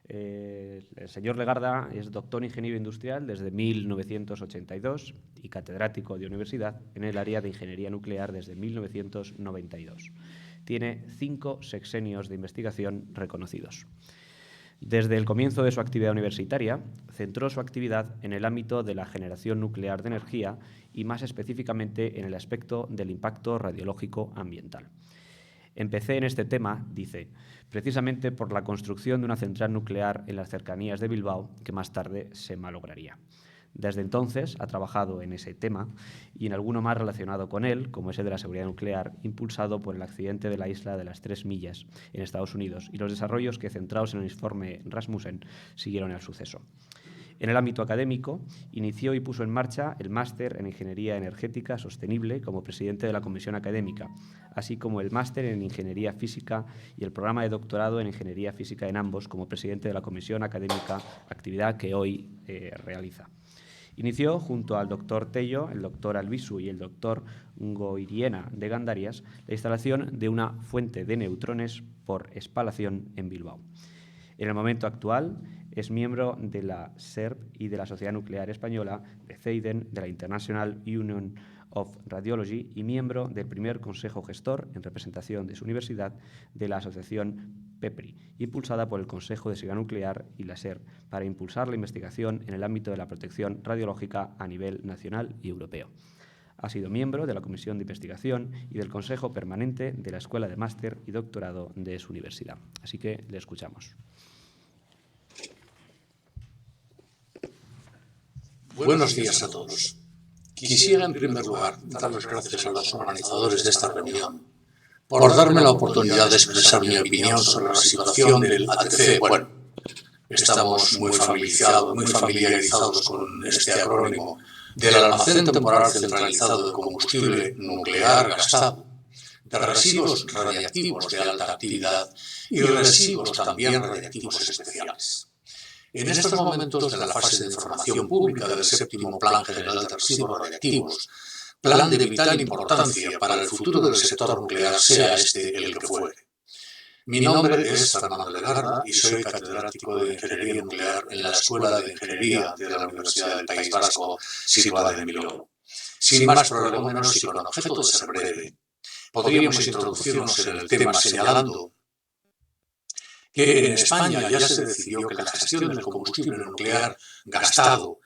El señor Legarda es doctor en Ingeniería Industrial desde 1982 y catedrático de universidad en el área de Ingeniería Nuclear desde 1992. Tiene 5 sexenios de investigación reconocidos. Desde el comienzo de su actividad universitaria, centró su actividad en el ámbito de la generación nuclear de energía y más específicamente en el aspecto del impacto radiológico ambiental. Empecé en este tema, dice, precisamente por la construcción de una central nuclear en las cercanías de Bilbao, que más tarde se malograría. Desde entonces ha trabajado en ese tema y en alguno más relacionado con él, como ese de la seguridad nuclear, impulsado por el accidente de la isla de las 3 millas en Estados Unidos y los desarrollos que, centrados en el informe Rasmussen, siguieron el suceso. En el ámbito académico, inició y puso en marcha el máster en Ingeniería Energética Sostenible como presidente de la Comisión Académica, así como el máster en Ingeniería Física y el programa de doctorado en Ingeniería Física en ambos como presidente de la Comisión Académica, actividad que hoy realiza. Inició, junto al doctor Tello, el doctor Albizu y el doctor Goiriena de Gandarias, la instalación de una fuente de neutrones por espalación en Bilbao. En el momento actual es miembro de la SERP y de la Sociedad Nuclear Española, de CEIDEN, de la International Union of Radiology y miembro del primer Consejo Gestor, en representación de su universidad, de la Asociación PEPRI, impulsada por el Consejo de Seguridad Nuclear y la SERP, para impulsar la investigación en el ámbito de la protección radiológica a nivel nacional y europeo. Ha sido miembro de la Comisión de Investigación y del Consejo Permanente de la Escuela de Máster y Doctorado de su universidad. Así que le escuchamos. Buenos días a todos. Quisiera, en primer lugar, dar las gracias a los organizadores de esta reunión por darme la oportunidad de expresar mi opinión sobre la situación del ATC. Bueno, estamos muy familiarizados con este acrónimo del Almacén Temporal Centralizado de Combustible Nuclear Gastado, de residuos radiactivos de alta actividad y residuos también radiactivos especiales. En estos momentos de la fase de formación pública del séptimo Plan General de Residuos Radiactivos, plan de vital importancia para el futuro del sector nuclear, sea este el que fuere. Mi nombre es Fernando Legarda y soy catedrático de Ingeniería Nuclear en la Escuela de Ingeniería de la Universidad del País Vasco, situada en Bilbao. Sin más prolegómenos y con objeto de ser breve, podríamos introducirnos en el tema señalando que en España ya se decidió que la gestión del combustible nuclear gastado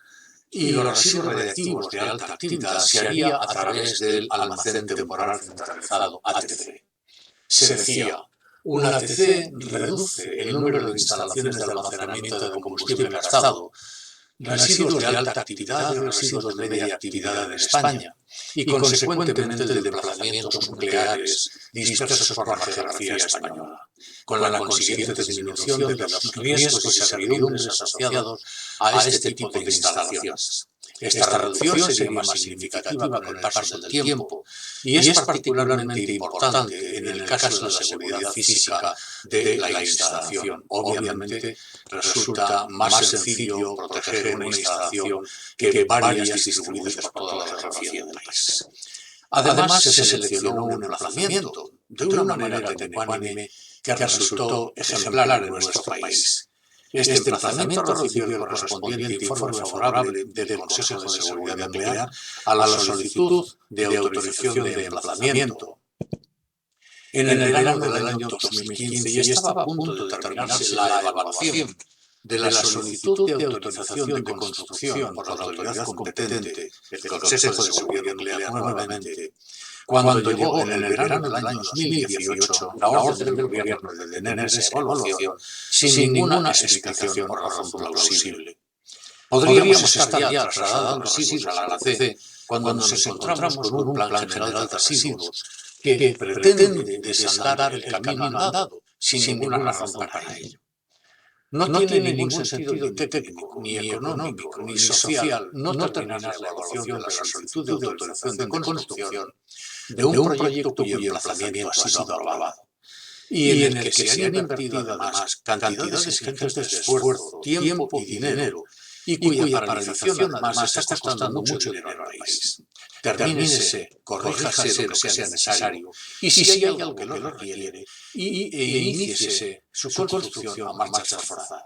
y los residuos radiactivos de alta actividad se haría a través del Almacén Temporal Centralizado, ATC. Se decía, un ATC reduce el número de instalaciones de almacenamiento de combustible gastado, residuos de alta actividad y residuos de media actividad en España, y consecuentemente de desplazamientos nucleares dispersos por la geografía española, con la consiguiente disminución de los riesgos y servidumbres asociados a este tipo de instalaciones. Esta reducción sería más significativa con el paso del tiempo y es particularmente importante en el caso de la seguridad física de la instalación. Obviamente resulta más sencillo proteger una instalación que varias distribuidas por toda la geografía del país. Además, se seleccionó un emplazamiento de una manera ecuánime que resultó ejemplar en nuestro país. Este emplazamiento recibió el correspondiente informe favorable del Consejo de Seguridad Nuclear a la solicitud de autorización de emplazamiento. En el verano del año 2015 ya estaba a punto de terminarse la evaluación de la solicitud de autorización de construcción por la autoridad competente, el Consejo de Seguridad Nuclear nuevamente, cuando llegó en el verano del año 2018 la orden del Gobierno de detener esa evaluación sin ninguna explicación o razón plausible. Podríamos estar ya trasladando residuos a la ATC cuando nos encontramos con un plan general de residuos que pretende desandar el camino andado sin ninguna razón para ello. No tiene ningún sentido técnico, ni económico, ni social no terminar la evaluación de la solicitud de autorización de construcción de un proyecto cuyo emplazamiento ha sido aprobado y en el que se han invertido además cantidades ingentes de esfuerzo, tiempo y dinero y cuya paralización además está costando mucho dinero al país. Termínese, corríjase lo que sea necesario y si hay algo que lo requiere, iníciese su construcción a marcha forzada.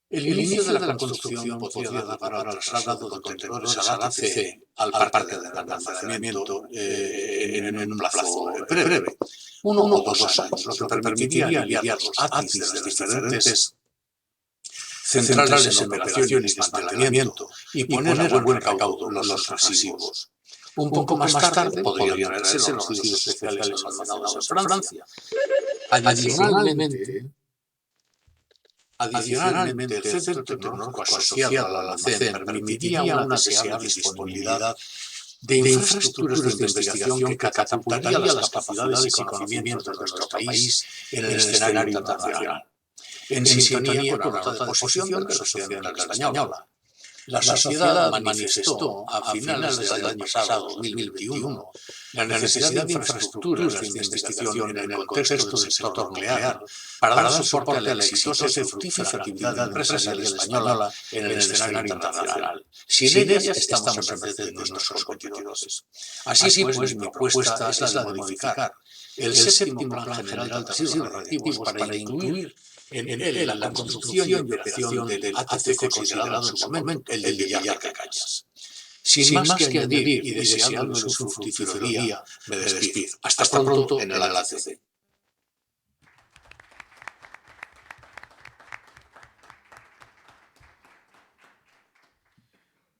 El inicio de la construcción podría dar para el traslado de contenedores a la ATC al parque de almacenamiento en un plazo breve, 1 o 2 años, lo que permitiría aliviar los ATIs de las diferentes centrales en operación y desmantelamiento y poner a buen recaudo los residuos. Un poco más tarde podrían traerse los residuos especiales almacenados en Francia. Adicionalmente, el Centro Tecnológico asociado al almacén permitiría una deseable disponibilidad de infraestructuras de investigación que catapultaría las capacidades y conocimientos de nuestro país en el escenario internacional, en sintonía con la nota de posición de la Sociedad Nuclear Española. La sociedad manifestó a finales del año pasado, 2021, la necesidad de infraestructuras de investigación en el contexto del sector nuclear para dar soporte a la exitosa y fructífera actividad empresarial española en el escenario internacional. Sin ellas estamos en merced de nuestros competidores. Así pues, mi propuesta es la de modificar el séptimo Plan General de Residuos Radiactivos para incluir en él la construcción y operación del ATC considerado en su momento, el del Villar de Cañas. Sin más que añadir y deseándoles un fructífero día, me despido. Hasta pronto en el ATC.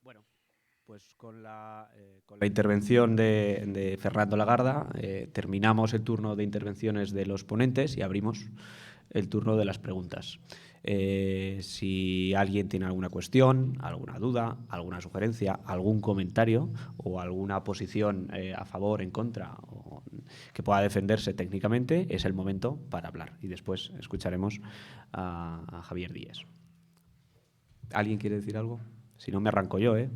Bueno, pues con la intervención de Fernando Lagarda terminamos el turno de intervenciones de los ponentes y abrimos el turno de las preguntas. Si alguien tiene alguna cuestión, alguna duda, alguna sugerencia, algún comentario o alguna posición a favor, en contra, o que pueda defenderse técnicamente, es el momento para hablar. Y después escucharemos a Javier Díez. ¿Alguien quiere decir algo? Si no, me arranco yo, ¿eh?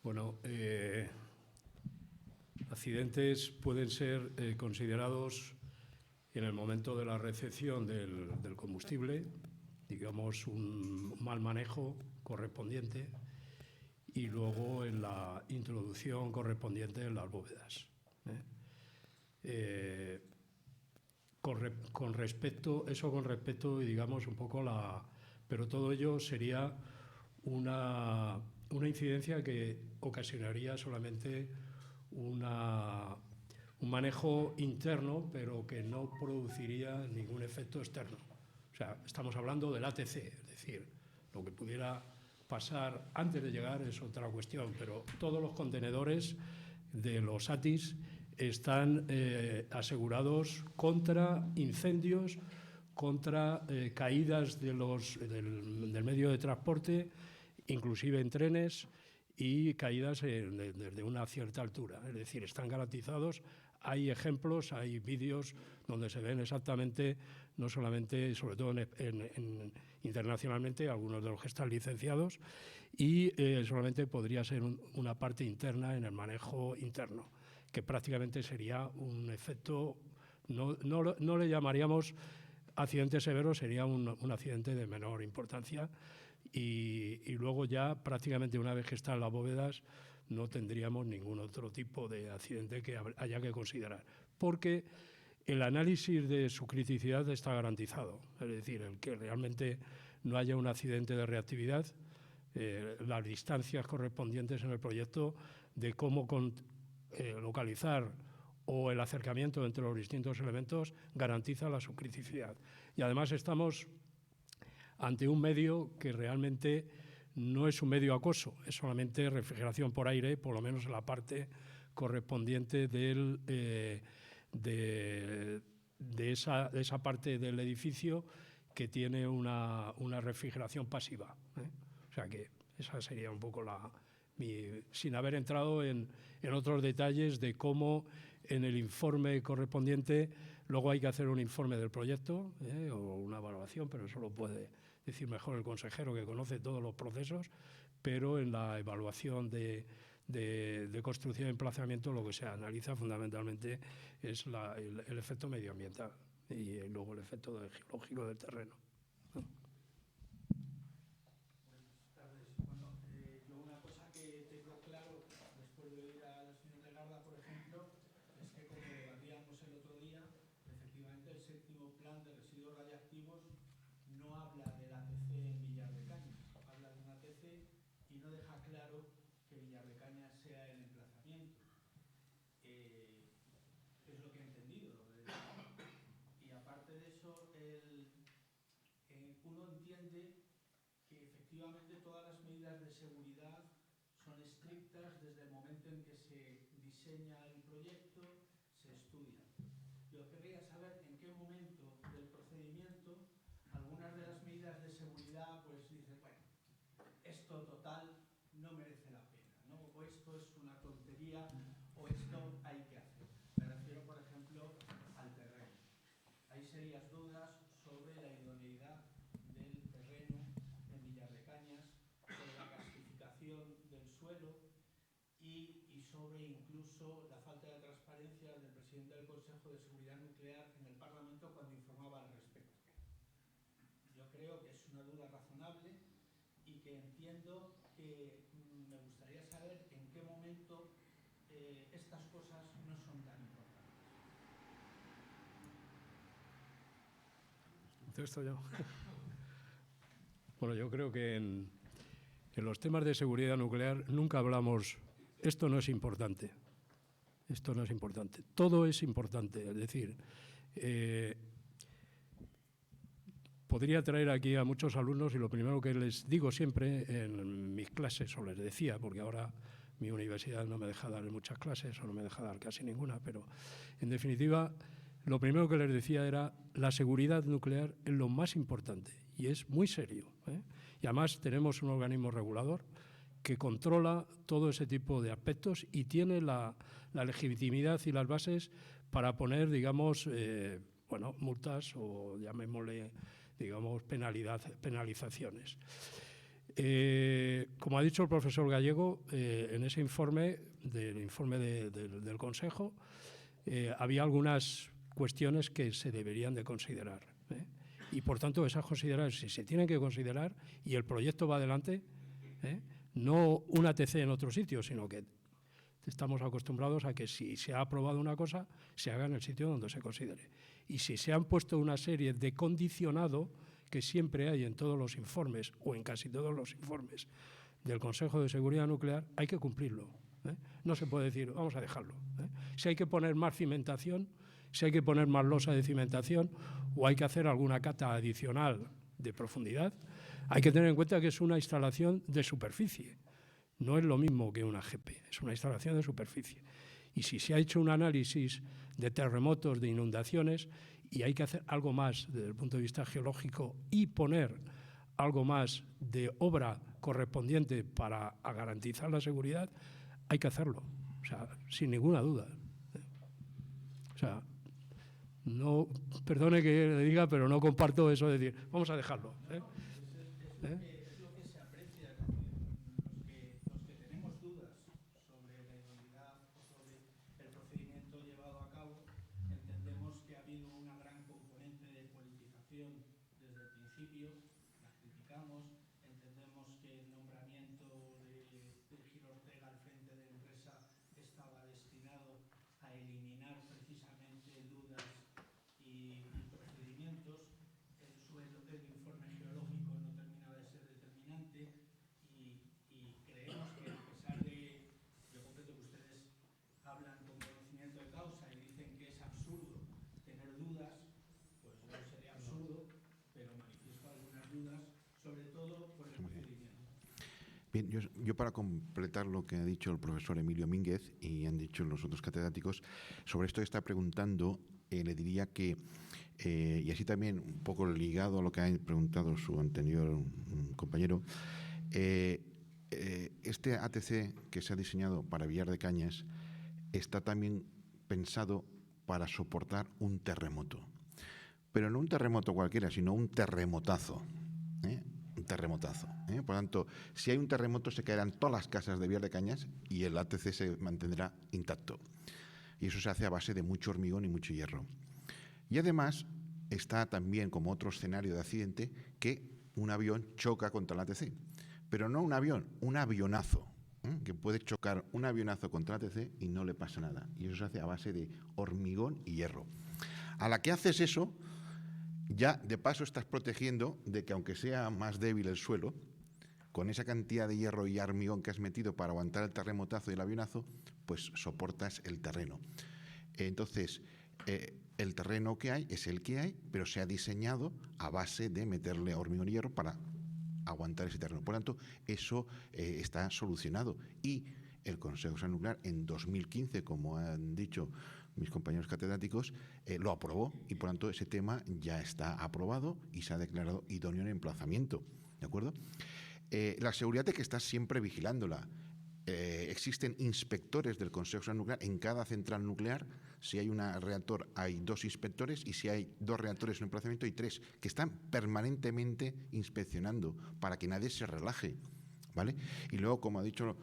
Bueno, accidentes pueden ser considerados en el momento de la recepción del combustible, digamos un mal manejo correspondiente, y luego en la introducción correspondiente en las bóvedas. Con respecto, y digamos un poco pero todo ello sería una incidencia que ocasionaría solamente un manejo interno, pero que no produciría ningún efecto externo. O sea, estamos hablando del ATC, es decir, lo que pudiera pasar antes de llegar es otra cuestión, pero todos los contenedores de los ATIS están asegurados contra incendios, contra caídas del medio de transporte, inclusive en trenes, y caídas desde una cierta altura. Es decir, están garantizados. Hay ejemplos, hay vídeos donde se ven exactamente, no solamente, sobre todo internacionalmente, algunos de los que están licenciados, y solamente podría ser una parte interna en el manejo interno, que prácticamente sería un efecto, no le llamaríamos accidente severo, sería un accidente de menor importancia. Y luego ya prácticamente una vez que están las bóvedas no tendríamos ningún otro tipo de accidente que haya que considerar, porque el análisis de su criticidad está garantizado, es decir, el que realmente no haya un accidente de reactividad, las distancias correspondientes en el proyecto de cómo localizar o el acercamiento entre los distintos elementos garantiza la subcriticidad. Y además estamos ante un medio que realmente no es un medio acuoso, es solamente refrigeración por aire, por lo menos en la parte correspondiente de esa parte del edificio que tiene una refrigeración pasiva. O sea que esa sería un poco sin haber entrado en otros detalles de cómo en el informe correspondiente luego hay que hacer un informe del proyecto o una evaluación, pero eso lo puede decir mejor el consejero, que conoce todos los procesos, pero en la evaluación de construcción y emplazamiento lo que se analiza fundamentalmente es el efecto medioambiental y luego el efecto geológico del terreno. uno entiende que efectivamente todas las medidas de seguridad son estrictas desde el momento en que se diseña el proyecto, se estudia. Yo querría saber en qué momento del procedimiento algunas de las medidas de seguridad pues dicen, bueno, esto total no merece la pena, ¿no? O esto es una tontería, o esto hay que hacer. Me refiero, por ejemplo, al terreno. Hay serias dudas sobre la idoneidad del terreno en Villar de Cañas, sobre la gasificación del suelo y sobre incluso la falta de transparencia del presidente del Consejo de Seguridad Nuclear en el Parlamento cuando informaba al respecto. Yo creo que es una duda razonable y que entiendo que me gustaría saber en qué momento estas cosas no son tan importantes. ¿Contesto yo? Bueno, yo creo que en los temas de seguridad nuclear nunca hablamos, esto no es importante, esto no es importante, todo es importante, es decir, podría traer aquí a muchos alumnos y lo primero que les digo siempre en mis clases, o les decía, porque ahora mi universidad no me deja dar muchas clases o no me deja dar casi ninguna, pero en definitiva lo primero que les decía era la seguridad nuclear es lo más importante y es muy serio, ¿eh? Y además tenemos un organismo regulador que controla todo ese tipo de aspectos y tiene la legitimidad y las bases para poner, digamos, bueno, multas o llamémosle, digamos, penalizaciones. Como ha dicho el profesor Gallego, en ese informe, del Consejo, había algunas cuestiones que se deberían de considerar, ¿eh? Y, por tanto, esas consideraciones, si se tienen que considerar y el proyecto va adelante, no un ATC en otro sitio, sino que estamos acostumbrados a que si se ha aprobado una cosa, se haga en el sitio donde se considere. Y si se han puesto una serie de condicionado, que siempre hay en todos los informes, o en casi todos los informes del Consejo de Seguridad Nuclear, hay que cumplirlo, ¿eh? No se puede decir, vamos a dejarlo, ¿eh? Si hay que poner más cimentación, si hay que poner más losa de cimentación, o hay que hacer alguna cata adicional de profundidad, hay que tener en cuenta que es una instalación de superficie. No es lo mismo que una GP, es una instalación de superficie. Y si se ha hecho un análisis de terremotos, de inundaciones, y hay que hacer algo más desde el punto de vista geológico y poner algo más de obra correspondiente para garantizar la seguridad, hay que hacerlo, o sea, sin ninguna duda. O sea, no, perdone que le diga, pero no comparto eso de decir, vamos a dejarlo, ¿eh? Es lo que se aprecia, los que tenemos dudas sobre la idoneidad o sobre el procedimiento llevado a cabo, entendemos que ha habido una gran componente de politización desde el principio, la criticamos, entendemos que el nombramiento de Gil Ortega al frente de la empresa estaba destinado a eliminar precisamente dudas y procedimientos. El informe geológico no termina de ser determinante y creemos que, a pesar de, yo comprendo que ustedes hablan con conocimiento de causa y dicen que es absurdo tener dudas, pues no sería absurdo, pero manifiesto algunas dudas, sobre todo por el procedimiento. Bien, yo para completar lo que ha dicho el profesor Emilio Mínguez y han dicho los otros catedráticos, sobre esto que está preguntando, le diría que, y así también un poco ligado a lo que ha preguntado su anterior compañero, este ATC que se ha diseñado para Villar de Cañas está también pensado para soportar un terremoto. Pero no un terremoto cualquiera, sino un terremotazo, ¿eh? Un terremotazo, ¿eh? Por lo tanto, si hay un terremoto se caerán todas las casas de Villar de Cañas y el ATC se mantendrá intacto. Y eso se hace a base de mucho hormigón y mucho hierro. Y además está también como otro escenario de accidente que un avión choca contra el ATC. Pero no un avión, un avionazo, ¿eh? Que puede chocar un avionazo contra el ATC y no le pasa nada. Y eso se hace a base de hormigón y hierro. A la que haces eso, ya de paso estás protegiendo de que aunque sea más débil el suelo, con esa cantidad de hierro y hormigón que has metido para aguantar el terremotazo y el avionazo, pues soportas el terreno. Entonces, el terreno que hay es el que hay, pero se ha diseñado a base de meterle hormigón y hierro para aguantar ese terreno. Por lo tanto, eso está solucionado. Y el Consejo Nacional Nuclear en 2015, como han dicho mis compañeros catedráticos, lo aprobó y por lo tanto ese tema ya está aprobado y se ha declarado idóneo en emplazamiento. ¿De acuerdo? La seguridad de que estás siempre vigilándola. Existen inspectores del Consejo Nacional Nuclear en cada central nuclear. Si hay un reactor hay 2 inspectores y si hay 2 reactores en emplazamiento hay 3 que están permanentemente inspeccionando para que nadie se relaje, ¿vale? Y luego, como ha dicho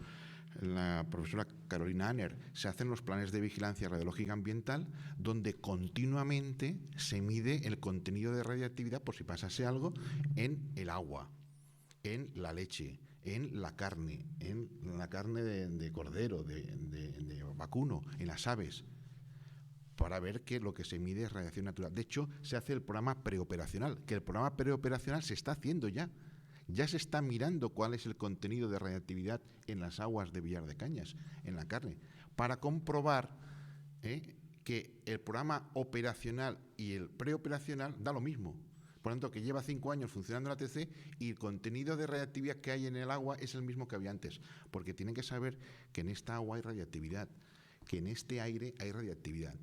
la profesora Carolina Anner, se hacen los planes de vigilancia radiológica ambiental donde continuamente se mide el contenido de radiactividad por si pasase algo en el agua, en la leche, en la carne de cordero, de vacuno, en las aves, para ver que lo que se mide es radiación natural. De hecho, se hace el programa preoperacional, que el programa preoperacional se está haciendo ya. Ya se está mirando cuál es el contenido de radiactividad en las aguas de Villar de Cañas, en la carne, para comprobar que el programa operacional y el preoperacional da lo mismo. Por lo tanto, que lleva 5 años funcionando la ATC y el contenido de radiactividad que hay en el agua es el mismo que había antes, porque tienen que saber que en esta agua hay radiactividad, que en este aire hay radiactividad,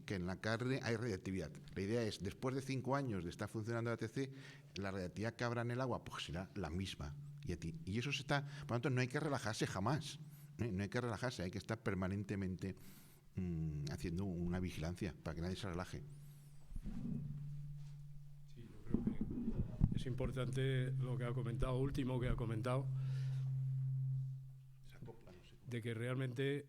que en la carne hay radiactividad. La idea es, después de 5 años de estar funcionando la ATC, la radiactividad que habrá en el agua pues será la misma. Y eso se está, por lo tanto, no hay que relajarse jamás, no hay que relajarse, hay que estar permanentemente haciendo una vigilancia para que nadie se relaje. Es importante lo que ha comentado, último que ha comentado, de que realmente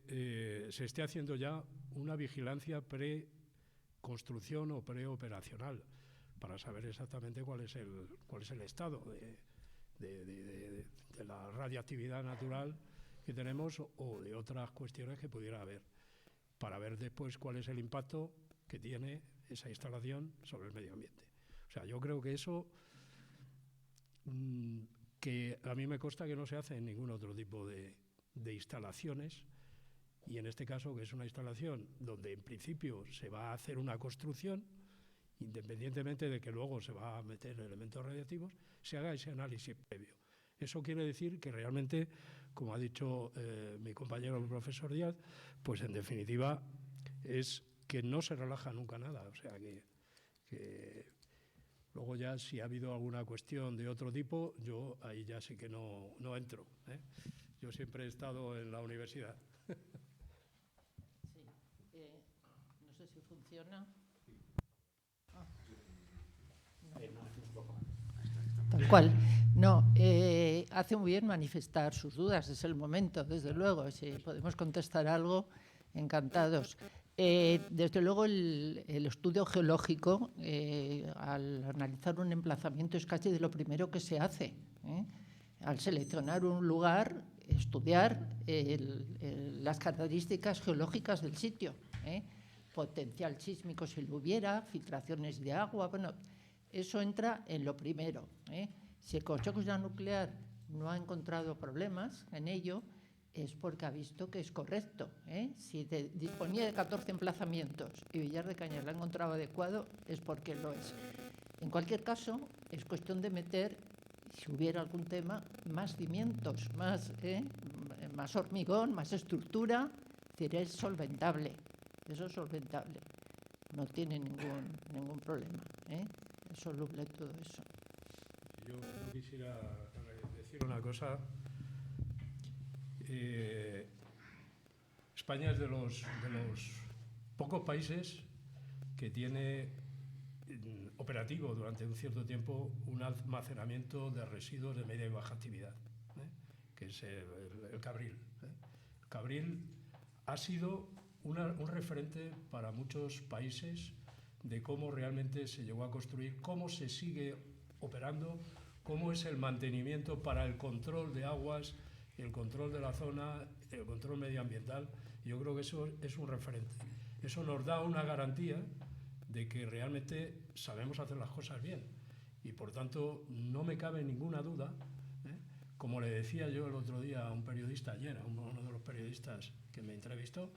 se esté haciendo ya una vigilancia pre-construcción o preoperacional para saber exactamente cuál es el estado de la radiactividad natural que tenemos o de otras cuestiones que pudiera haber, para ver después cuál es el impacto que tiene esa instalación sobre el medio ambiente. O sea, yo creo que eso que a mí me consta que no se hace en ningún otro tipo de instalaciones, y en este caso, que es una instalación donde en principio se va a hacer una construcción, independientemente de que luego se va a meter elementos radiactivos, se haga ese análisis previo. Eso quiere decir que realmente, como ha dicho mi compañero el profesor Díaz, pues en definitiva es que no se relaja nunca nada. O sea que luego ya si ha habido alguna cuestión de otro tipo, yo ahí ya sí que no entro. Yo siempre he estado en la universidad. Sí, no sé si funciona. Tal cual. No, hace muy bien manifestar sus dudas, es el momento, desde luego. Si podemos contestar algo, encantados. Desde luego, el estudio geológico, al analizar un emplazamiento, es casi de lo primero que se hace. Al seleccionar un lugar, estudiar las características geológicas del sitio, potencial sísmico si lo hubiera, filtraciones de agua, bueno, eso entra en lo primero. Si el Consejo Nacional Nuclear no ha encontrado problemas en ello, es porque ha visto que es correcto. Si disponía de 14 emplazamientos y Villar de Cañas lo ha encontrado adecuado, es porque lo es. En cualquier caso, es cuestión de meter, si hubiera algún tema, más cimientos, más hormigón, más estructura, es decir, es solventable. Eso es solventable. No tiene ningún problema. Es soluble todo eso. Yo quisiera decir una cosa. España es de los pocos países que tiene operativo durante un cierto tiempo un almacenamiento de residuos de media y baja actividad, que es el Cabril. El Cabril ha sido un referente para muchos países de cómo realmente se llegó a construir, cómo se sigue operando, cómo es el mantenimiento para el control de aguas, el control de la zona, el control medioambiental. Yo creo que eso es un referente. Eso nos da una garantía de que realmente sabemos hacer las cosas bien. Y por tanto, no me cabe ninguna duda, como le decía yo el otro día a un periodista ayer, a uno de los periodistas que me entrevistó,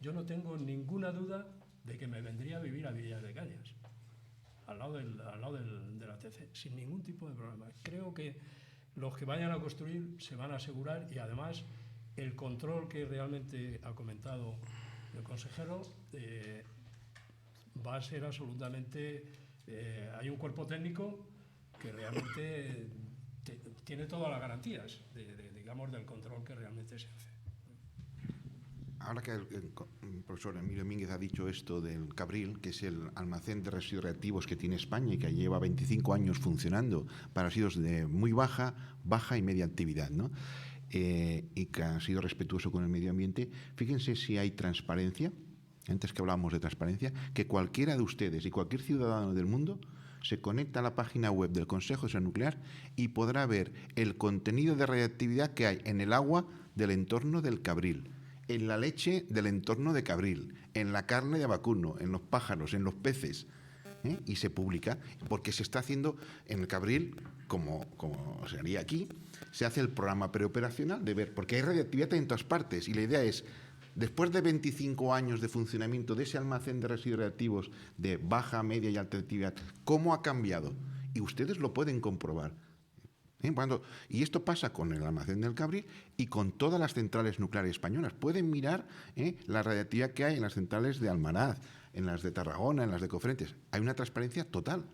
yo no tengo ninguna duda de que me vendría a vivir a Villar de Cañas, al lado del ATC, sin ningún tipo de problema. Creo que los que vayan a construir se van a asegurar, y además el control que realmente ha comentado el consejero va a ser absolutamente... hay un cuerpo técnico que realmente tiene todas las garantías digamos, del control que realmente se hace. Ahora que el profesor Emilio Mínguez ha dicho esto del Cabril, que es el almacén de residuos reactivos que tiene España y que lleva 25 años funcionando para residuos de muy baja y media actividad, ¿no? Y que ha sido respetuoso con el medio ambiente, fíjense si hay transparencia, antes que hablábamos de transparencia, que cualquiera de ustedes y cualquier ciudadano del mundo se conecta a la página web del Consejo de Seguridad Nuclear y podrá ver el contenido de radiactividad que hay en el agua del entorno del Cabril, en la leche del entorno de Cabril, en la carne de vacuno, en los pájaros, en los peces, y se publica, porque se está haciendo en el Cabril, como se haría aquí, se hace el programa preoperacional de ver, porque hay radiactividad en todas partes, y la idea es, después de 25 años de funcionamiento de ese almacén de residuos reactivos de baja, media y alta actividad, ¿cómo ha cambiado? Y ustedes lo pueden comprobar. Y esto pasa con el almacén del Cabril y con todas las centrales nucleares españolas. Pueden mirar la radiactividad que hay en las centrales de Almaraz, en las de Tarragona, en las de Cofrentes. Hay una transparencia total.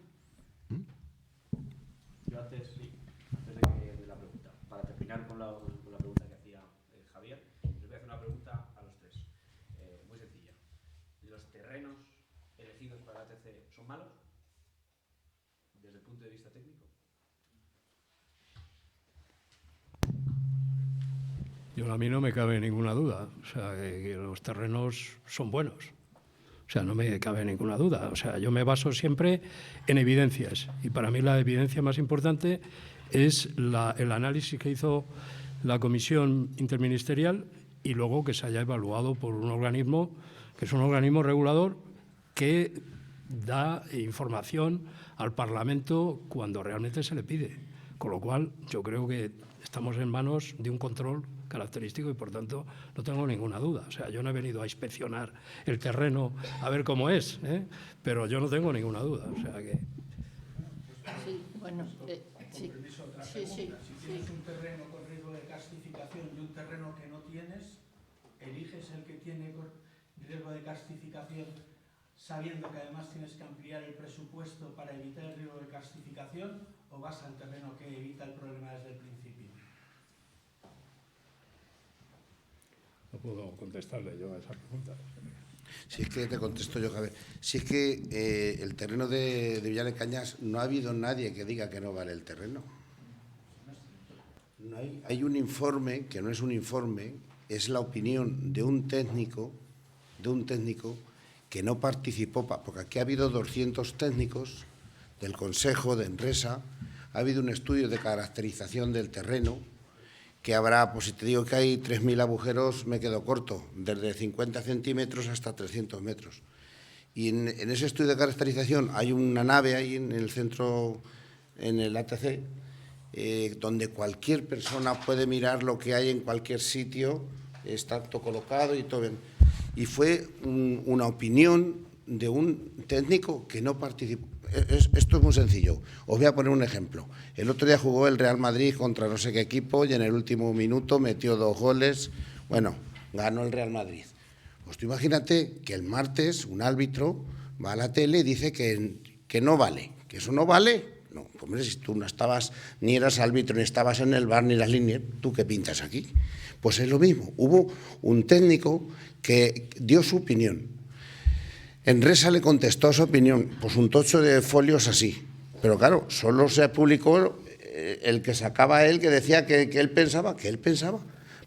Yo antes de la pregunta, para terminar con la pregunta que hacía Javier, les voy a hacer una pregunta a los tres, muy sencilla. ¿Los terrenos elegidos para el ATC son malos desde el punto de vista técnico? A mí no me cabe ninguna duda, o sea, que los terrenos son buenos, o sea, no me cabe ninguna duda, o sea, yo me baso siempre en evidencias, y para mí la evidencia más importante es el análisis que hizo la comisión interministerial y luego que se haya evaluado por un organismo que es un organismo regulador que da información al Parlamento cuando realmente se le pide, con lo cual yo creo que estamos en manos de un control característico y, por tanto, no tengo ninguna duda. O sea, yo no he venido a inspeccionar el terreno a ver cómo es, pero yo no tengo ninguna duda. O sea que... Sí, bueno, sí. Si tienes un terreno con riesgo de carstificación y un terreno que no tienes, eliges el que tiene riesgo de carstificación sabiendo que además tienes que ampliar el presupuesto para evitar el riesgo de carstificación, o vas al terreno que evita el problema desde el principio. No puedo contestarle yo a esa pregunta. Si es que te contesto yo, Javier. Si es que el terreno de Villar de Cañas no ha habido nadie que diga que no vale el terreno. No hay un informe, que no es un informe, es la opinión de un técnico que no participó, porque aquí ha habido 200 técnicos del Consejo, de Enresa, ha habido un estudio de caracterización del terreno, que habrá, pues si te digo que hay 3.000 agujeros, me quedo corto, desde 50 centímetros hasta 300 metros. Y en ese estudio de caracterización hay una nave ahí en el centro, en el ATC, donde cualquier persona puede mirar lo que hay en cualquier sitio, está todo colocado y todo bien. Y fue una opinión de un técnico que no participó. Esto es muy sencillo. Os voy a poner un ejemplo. El otro día jugó el Real Madrid contra no sé qué equipo y en el último minuto metió 2 goles. Bueno, ganó el Real Madrid. Pues tú imagínate que el martes un árbitro va a la tele y dice que no vale, que eso no vale. No, pues hombre, si tú no estabas, ni eras árbitro, ni estabas en el bar, ni las líneas, ¿tú qué pintas aquí? Pues es lo mismo. Hubo un técnico que dio su opinión. Enresa le contestó su opinión, pues un tocho de folios así. Pero claro, solo se publicó el que sacaba él, que decía que él pensaba,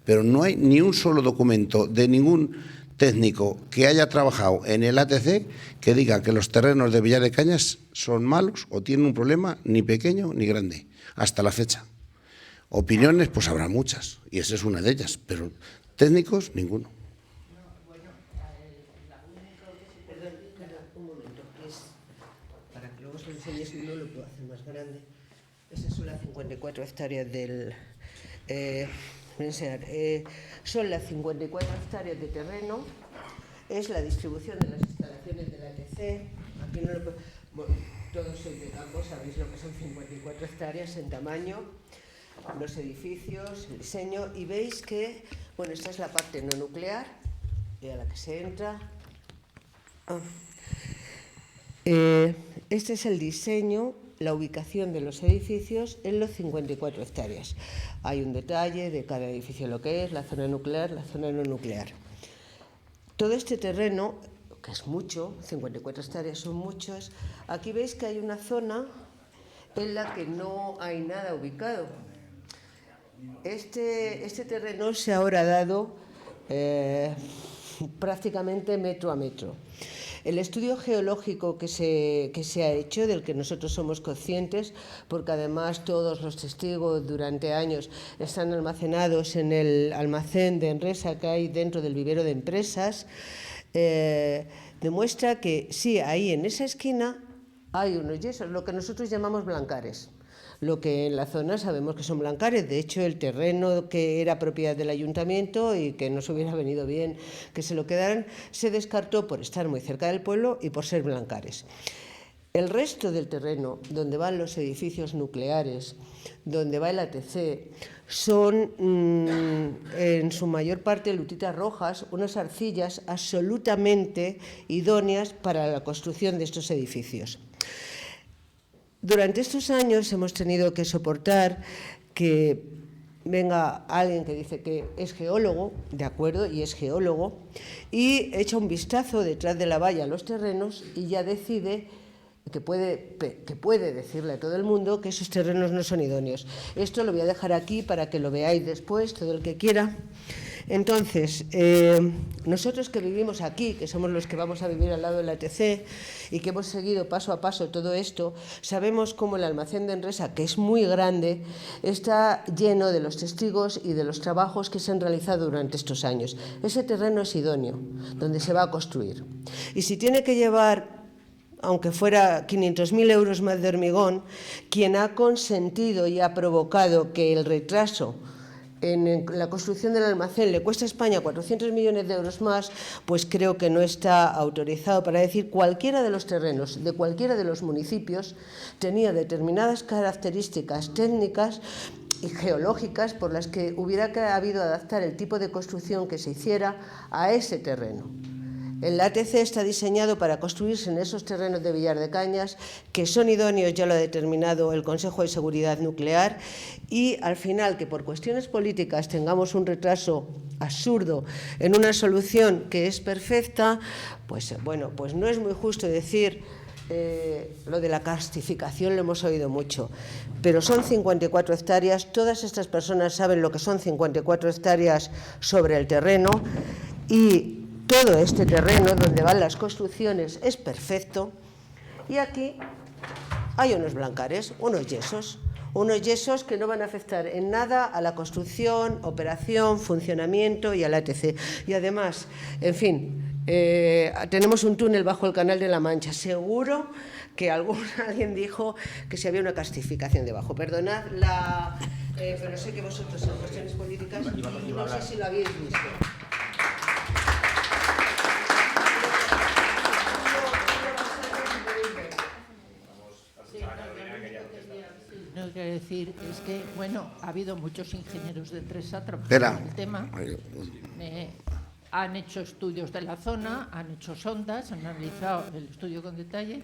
Pero no hay ni un solo documento de ningún técnico que haya trabajado en el ATC que diga que los terrenos de Villar de Cañas son malos o tienen un problema ni pequeño ni grande, hasta la fecha. Opiniones, pues habrá muchas, y esa es una de ellas, pero técnicos, ninguno. No lo puedo hacer más grande. Esas son las 54 hectáreas del... son las 54 hectáreas de terreno, es la distribución de las instalaciones. instalaciones de la ATC. Aquí no lo, bueno, todos sois de campo, sabéis lo que son 54 hectáreas en tamaño, los edificios, el diseño, y veis que, bueno, esta es la parte no nuclear, y a la que se entra. Este es el diseño, la ubicación de los edificios en los 54 hectáreas. Hay un detalle de cada edificio, lo que es la zona nuclear, la zona no nuclear. Todo este terreno, que es mucho, 54 hectáreas son muchos, aquí veis que hay una zona en la que no hay nada ubicado. Este terreno se ha ahora dado prácticamente metro a metro. El estudio geológico que se ha hecho, del que nosotros somos conscientes, porque además todos los testigos durante años están almacenados en el almacén de Enresa que hay dentro del vivero de empresas, demuestra que sí, ahí en esa esquina hay unos yesos, lo que nosotros llamamos blancares. Lo que en la zona sabemos que son blancares. De hecho, el terreno que era propiedad del ayuntamiento y que nos hubiera venido bien que se lo quedaran, se descartó por estar muy cerca del pueblo y por ser blancares. El resto del terreno, donde van los edificios nucleares, donde va el ATC, son en su mayor parte lutitas rojas, unas arcillas absolutamente idóneas para la construcción de estos edificios. Durante estos años hemos tenido que soportar que venga alguien que dice que es geólogo, de acuerdo, y es geólogo, y echa un vistazo detrás de la valla a los terrenos y ya decide que puede decirle a todo el mundo que esos terrenos no son idóneos. Esto lo voy a dejar aquí para que lo veáis después, todo el que quiera. Entonces, nosotros que vivimos aquí, que somos los que vamos a vivir al lado del ATC y que hemos seguido paso a paso todo esto, sabemos cómo el almacén de Enresa, que es muy grande, está lleno de los testigos y de los trabajos que se han realizado durante estos años. Ese terreno es idóneo, donde se va a construir. Y si tiene que llevar, aunque fuera 500.000 euros más de hormigón, quien ha consentido y ha provocado que el retraso en la construcción del almacén le cuesta a España 400 millones de euros más, pues creo que no está autorizado para decir cualquiera de los terrenos de cualquiera de los municipios tenía determinadas características técnicas y geológicas por las que hubiera habido adaptar el tipo de construcción que se hiciera a ese terreno. El ATC está diseñado para construirse en esos terrenos de Villar de Cañas, que son idóneos, ya lo ha determinado el Consejo de Seguridad Nuclear, y al final que por cuestiones políticas tengamos un retraso absurdo en una solución que es perfecta, pues bueno, pues no es muy justo decir lo de la castificación, lo hemos oído mucho, pero son 54 hectáreas, todas estas personas saben lo que son 54 hectáreas sobre el terreno y todo este terreno donde van las construcciones es perfecto y aquí hay unos blancares, unos yesos que no van a afectar en nada a la construcción, operación, funcionamiento y al ATC. Y además, en fin, tenemos un túnel bajo el Canal de la Mancha. Seguro que alguien dijo que si había una castificación debajo. Perdonad, pero sé que vosotros en cuestiones políticas no sé si lo habéis visto. Lo que quiero decir es que, bueno, ha habido muchos ingenieros de Enresa trabajando en el tema. Han hecho estudios de la zona, han hecho sondas, han analizado el estudio con detalle,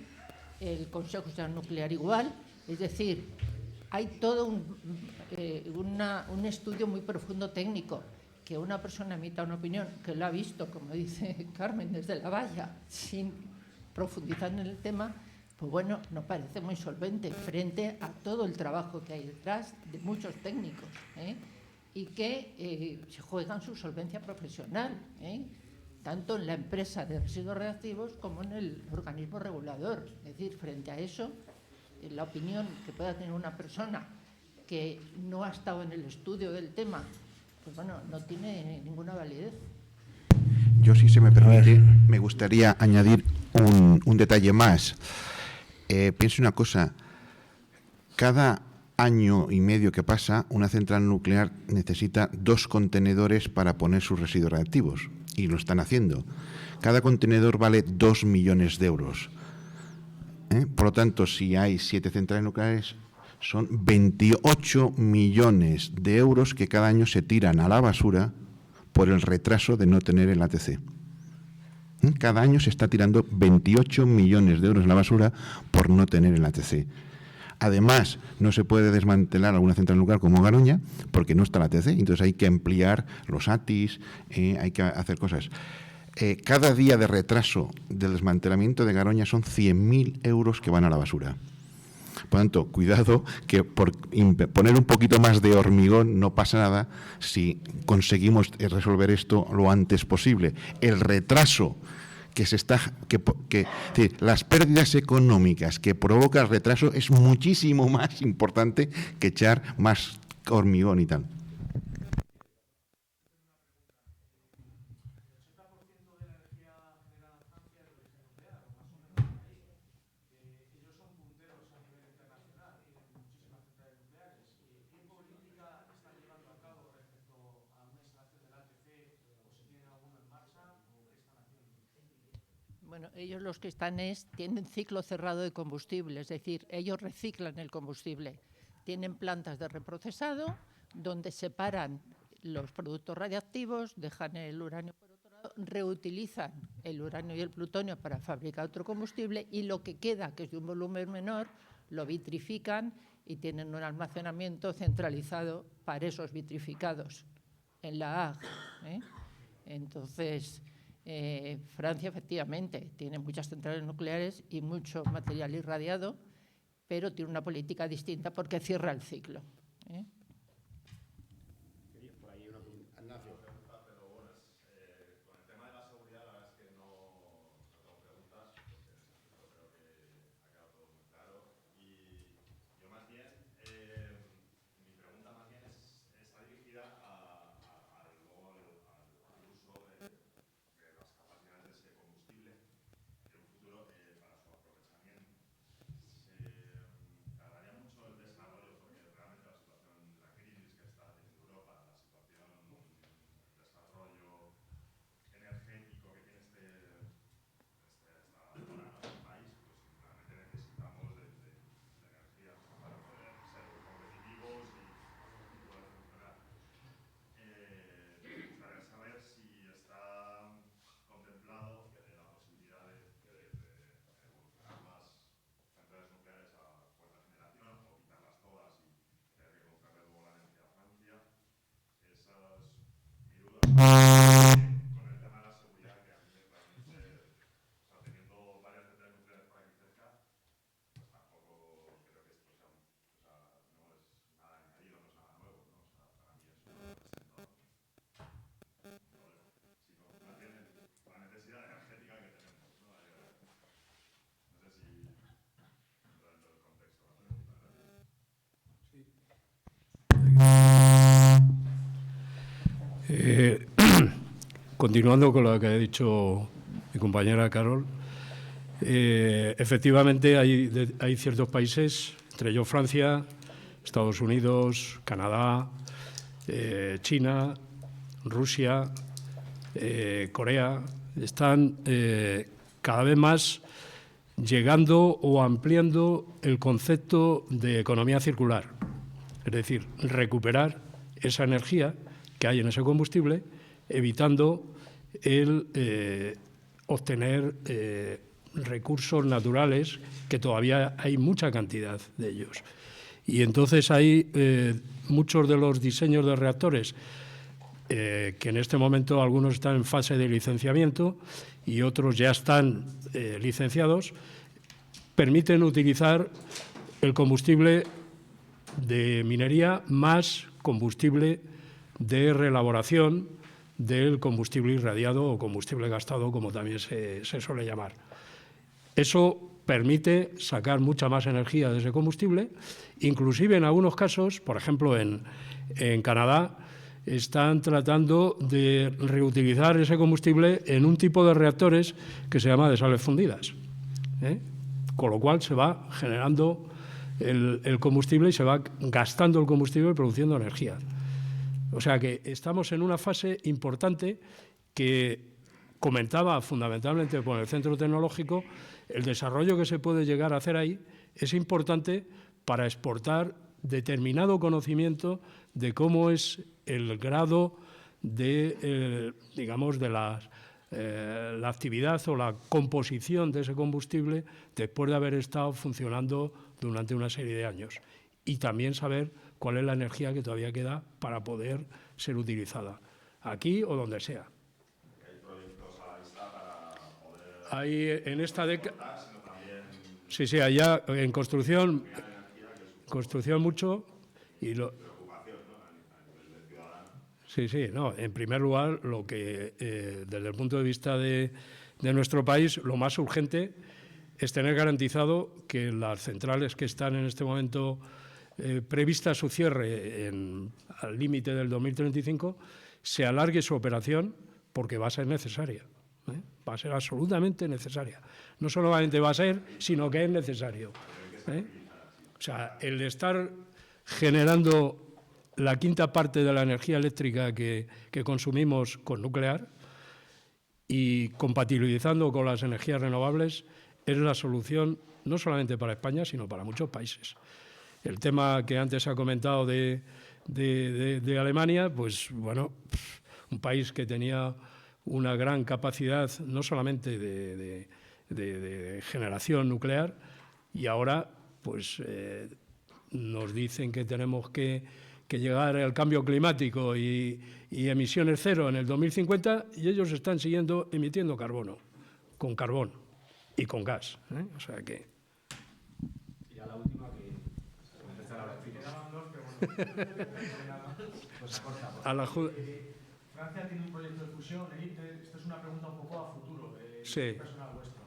el Consejo de Seguridad Nuclear igual. Es decir, hay todo un estudio muy profundo técnico. Que una persona emita una opinión que lo ha visto, como dice Carmen, desde la valla, sin profundizar en el tema, pues bueno, nos parece muy solvente frente a todo el trabajo que hay detrás de muchos técnicos y que se juegan su solvencia profesional, tanto en la empresa de residuos reactivos como en el organismo regulador. Es decir, frente a eso, la opinión que pueda tener una persona que no ha estado en el estudio del tema, pues bueno, no tiene ninguna validez. Yo, si se me permite, me gustaría añadir un detalle más. Pienso una cosa, cada año y medio que pasa, una central nuclear necesita 2 contenedores para poner sus residuos reactivos. y lo están haciendo. Cada contenedor vale 2 millones de euros. Por lo tanto, si hay 7 centrales nucleares, son 28 millones de euros que cada año se tiran a la basura por el retraso de no tener el ATC. Cada año se está tirando 28 millones de euros en la basura por no tener el ATC. Además, no se puede desmantelar alguna central nuclear como Garoña porque no está el ATC, entonces hay que ampliar los ATIs, hay que hacer cosas. Cada día de retraso del desmantelamiento de Garoña son 100.000 euros que van a la basura. Por tanto, cuidado, que por poner un poquito más de hormigón no pasa nada si conseguimos resolver esto lo antes posible. El retraso las pérdidas económicas que provoca el retraso es muchísimo más importante que echar más hormigón y tal. Bueno, ellos los que están tienen ciclo cerrado de combustible, es decir, ellos reciclan el combustible. Tienen plantas de reprocesado donde separan los productos radiactivos, dejan el uranio por otro lado, reutilizan el uranio y el plutonio para fabricar otro combustible y lo que queda, que es de un volumen menor, lo vitrifican y tienen un almacenamiento centralizado para esos vitrificados en la Hague. Entonces, Francia efectivamente tiene muchas centrales nucleares y mucho material irradiado, pero tiene una política distinta porque cierra el ciclo. Continuando con lo que ha dicho mi compañera Carol, efectivamente hay ciertos países, entre ellos Francia, Estados Unidos, Canadá, China, Rusia, Corea, están cada vez más llegando o ampliando el concepto de economía circular, es decir, recuperar esa energía que hay en ese combustible, evitando el obtener recursos naturales, que todavía hay mucha cantidad de ellos. Y entonces hay muchos de los diseños de reactores que en este momento algunos están en fase de licenciamiento y otros ya están licenciados, permiten utilizar el combustible de minería más combustible de reelaboración del combustible irradiado o combustible gastado, como también se suele llamar. Eso permite sacar mucha más energía de ese combustible. Inclusive en algunos casos, por ejemplo en Canadá, están tratando de reutilizar ese combustible en un tipo de reactores que se llama de sales fundidas, con lo cual se va generando el combustible y se va gastando el combustible y produciendo energía. O sea que estamos en una fase importante que comentaba fundamentalmente por el centro tecnológico, el desarrollo que se puede llegar a hacer ahí es importante para exportar determinado conocimiento de cómo es el grado de, digamos, de la actividad o la composición de ese combustible después de haber estado funcionando durante una serie de años. Y también saber cuál es la energía que todavía queda para poder ser utilizada, aquí o donde sea. ¿Hay proyectos a la vista para poder... Hay en esta década... Sí, sí, allá en construcción mucho y lo... Preocupación, ¿no? A nivel de ciudadano. Sí, sí, no. En primer lugar, lo que desde el punto de vista de nuestro país, lo más urgente es tener garantizado que las centrales que están en este momento previstas su cierre al límite del 2035 se alargue su operación, porque va a ser necesaria. Va a ser absolutamente necesaria. No solamente va a ser, sino que es necesario. O sea, el estar generando la quinta parte de la energía eléctrica que consumimos con nuclear y compatibilizando con las energías renovables es la solución no solamente para España, sino para muchos países. El tema que antes se ha comentado de Alemania, pues bueno, un país que tenía una gran capacidad no solamente de generación nuclear y ahora pues nos dicen que tenemos que llegar al cambio climático y emisiones cero en el 2050 y ellos están siguiendo emitiendo carbono, con carbón y con gas. O sea que... Y a la última que... Francia tiene un proyecto de fusión, el ITER. Esta es una pregunta un poco a futuro, sí. Personal vuestro.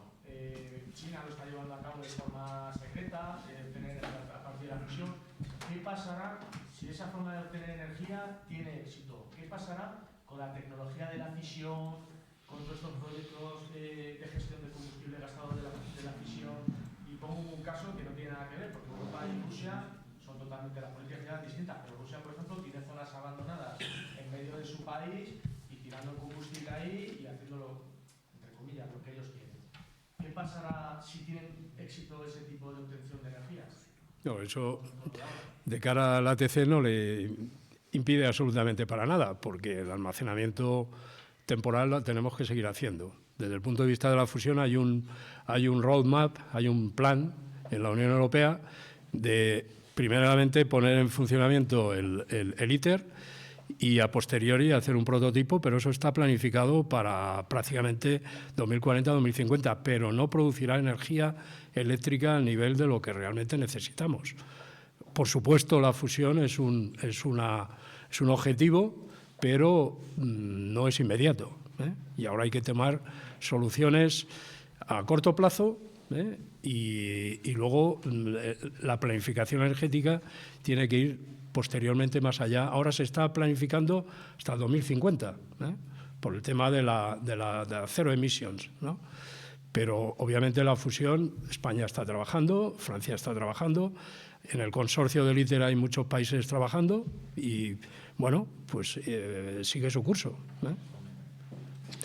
China lo está llevando a cabo de forma secreta, a partir de la fusión. ¿Qué pasará si esa forma de obtener energía tiene éxito? ¿Qué pasará con la tecnología de la fisión, con todos estos proyectos de gestión de combustible gastado de la fisión? Y pongo un caso que no tiene nada que ver, porque Europa y Rusia son totalmente, la política es distinta, pero Rusia, por ejemplo, tiene zonas abandonadas en medio de su país y tirando el combustible ahí y haciéndolo, entre comillas, lo que ellos quieren. ¿Qué pasará si tienen éxito ese tipo de obtención de energías? No, eso de cara al ATC no le impide absolutamente para nada, porque el almacenamiento temporal lo tenemos que seguir haciendo. Desde el punto de vista de la fusión hay un roadmap, hay un plan en la Unión Europea de, primeramente, poner en funcionamiento el ITER y a posteriori hacer un prototipo, pero eso está planificado para prácticamente 2040-2050, pero no producirá energía eléctrica al nivel de lo que realmente necesitamos. Por supuesto, la fusión es un objetivo, pero no es inmediato. Y ahora hay que tomar soluciones a corto plazo, y luego la planificación energética tiene que ir posteriormente más allá. Ahora se está planificando hasta el 2050, por el tema de la cero emisiones, ¿no? Pero obviamente la fusión, España está trabajando, Francia está trabajando, en el consorcio del ITER hay muchos países trabajando y, bueno, pues sigue su curso.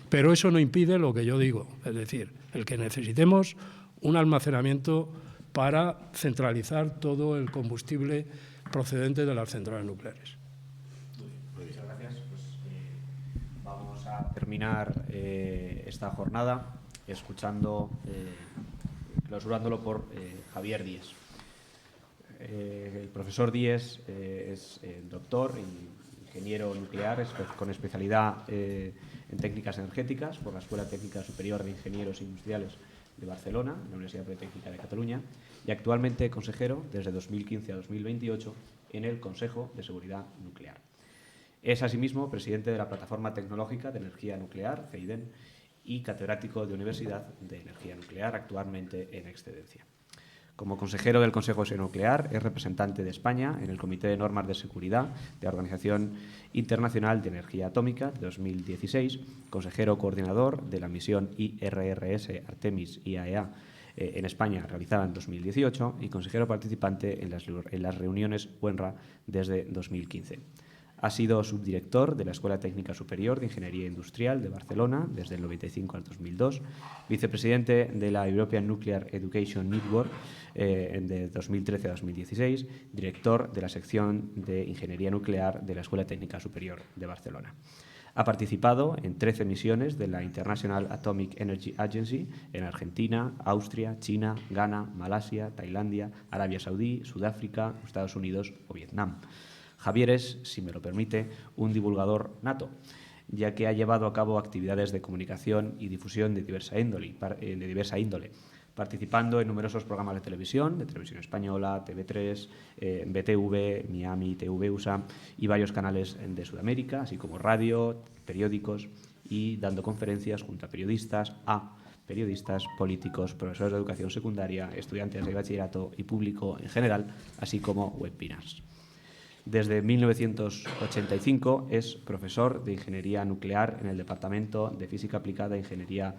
Pero eso no impide lo que yo digo, es decir, el que necesitemos un almacenamiento para centralizar todo el combustible procedente de las centrales nucleares. Muchas gracias. Pues, vamos a terminar esta jornada clausurándolo por Javier Díez. El profesor Díez es doctor, ingeniero nuclear, con especialidad en técnicas energéticas por la Escuela Técnica Superior de Ingenieros Industriales de Barcelona, en la Universidad Politécnica de Cataluña, y actualmente consejero desde 2015 a 2028 en el Consejo de Seguridad Nuclear. Es asimismo presidente de la Plataforma Tecnológica de Energía Nuclear, CEIDEN, y catedrático de Universidad de Energía Nuclear, actualmente en excedencia. Como consejero del Consejo de Seguridad Nuclear, es representante de España en el Comité de Normas de Seguridad de la Organización Internacional de Energía Atómica de 2016, consejero coordinador de la misión IRRS Artemis IAEA en España realizada en 2018 y consejero participante en las reuniones UNRWA desde 2015. Ha sido subdirector de la Escuela Técnica Superior de Ingeniería Industrial de Barcelona desde el 95 al 2002, vicepresidente de la European Nuclear Education Network de 2013 a 2016, director de la sección de Ingeniería Nuclear de la Escuela Técnica Superior de Barcelona. Ha participado en 13 misiones de la International Atomic Energy Agency en Argentina, Austria, China, Ghana, Malasia, Tailandia, Arabia Saudí, Sudáfrica, Estados Unidos o Vietnam. Javier es, si me lo permite, un divulgador nato, ya que ha llevado a cabo actividades de comunicación y difusión de diversa índole, participando en numerosos programas de televisión española, TV3, BTV, Miami, TV USA y varios canales de Sudamérica, así como radio, periódicos y dando conferencias junto a periodistas, políticos, profesores de educación secundaria, estudiantes de bachillerato y público en general, así como webinars. Desde 1985 es profesor de Ingeniería Nuclear en el Departamento de Física Aplicada e Ingeniería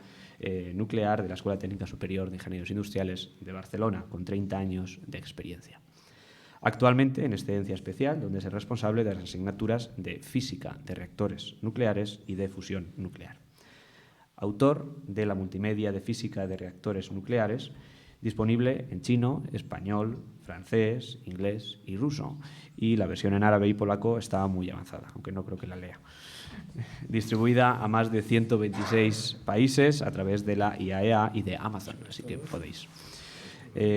Nuclear de la Escuela Técnica Superior de Ingenieros Industriales de Barcelona, con 30 años de experiencia. Actualmente en excedencia especial, donde es el responsable de las asignaturas de Física de Reactores Nucleares y de Fusión Nuclear. Autor de la multimedia de Física de Reactores Nucleares, disponible en chino, español, francés, inglés y ruso. Y la versión en árabe y polaco está muy avanzada, aunque no creo que la lea. Distribuida a más de 126 países a través de la IAEA y de Amazon, así que podéis.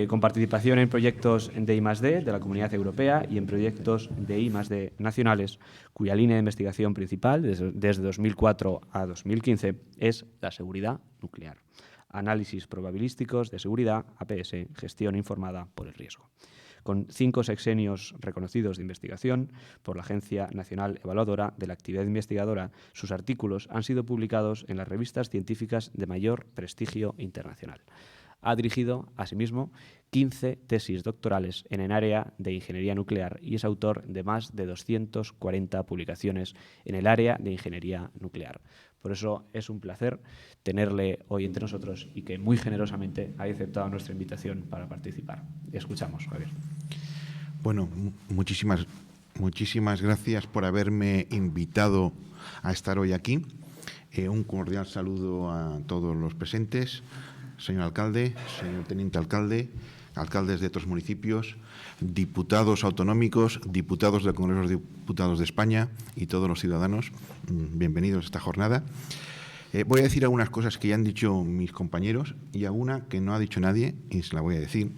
Con participación en proyectos de I+D de la Comunidad Europea y en proyectos de I+D nacionales, cuya línea de investigación principal desde 2004 a 2015 es la seguridad nuclear. Análisis probabilísticos de seguridad, APS, gestión informada por el riesgo. Con 5 sexenios reconocidos de investigación por la Agencia Nacional Evaluadora de la Actividad Investigadora, sus artículos han sido publicados en las revistas científicas de mayor prestigio internacional. Ha dirigido, asimismo, 15 tesis doctorales en el área de ingeniería nuclear y es autor de más de 240 publicaciones en el área de ingeniería nuclear. Por eso es un placer tenerle hoy entre nosotros y que muy generosamente haya aceptado nuestra invitación para participar. Escuchamos, Javier. Bueno, muchísimas gracias por haberme invitado a estar hoy aquí. Un cordial saludo a todos los presentes, señor alcalde, señor teniente alcalde, alcaldes de otros municipios, diputados autonómicos, diputados del Congreso de Diputados de España y todos los ciudadanos. Bienvenidos a esta jornada. Voy a decir algunas cosas que ya han dicho mis compañeros y alguna que no ha dicho nadie y se la voy a decir.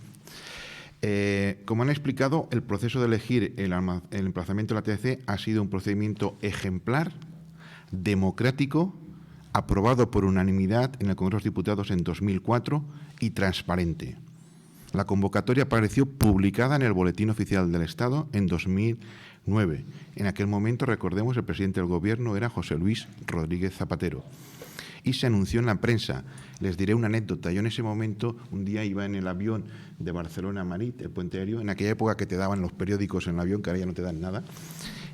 Como han explicado, el proceso de elegir el emplazamiento de la TDC ha sido un procedimiento ejemplar, democrático, aprobado por unanimidad en el Congreso de los Diputados en 2004 y transparente. La convocatoria apareció publicada en el Boletín Oficial del Estado en 2009. En aquel momento, recordemos, el presidente del Gobierno era José Luis Rodríguez Zapatero. Y se anunció en la prensa. Les diré una anécdota. Yo en ese momento, un día iba en el avión de Barcelona a Madrid, el puente aéreo, en aquella época que te daban los periódicos en el avión, que ahora ya no te dan nada,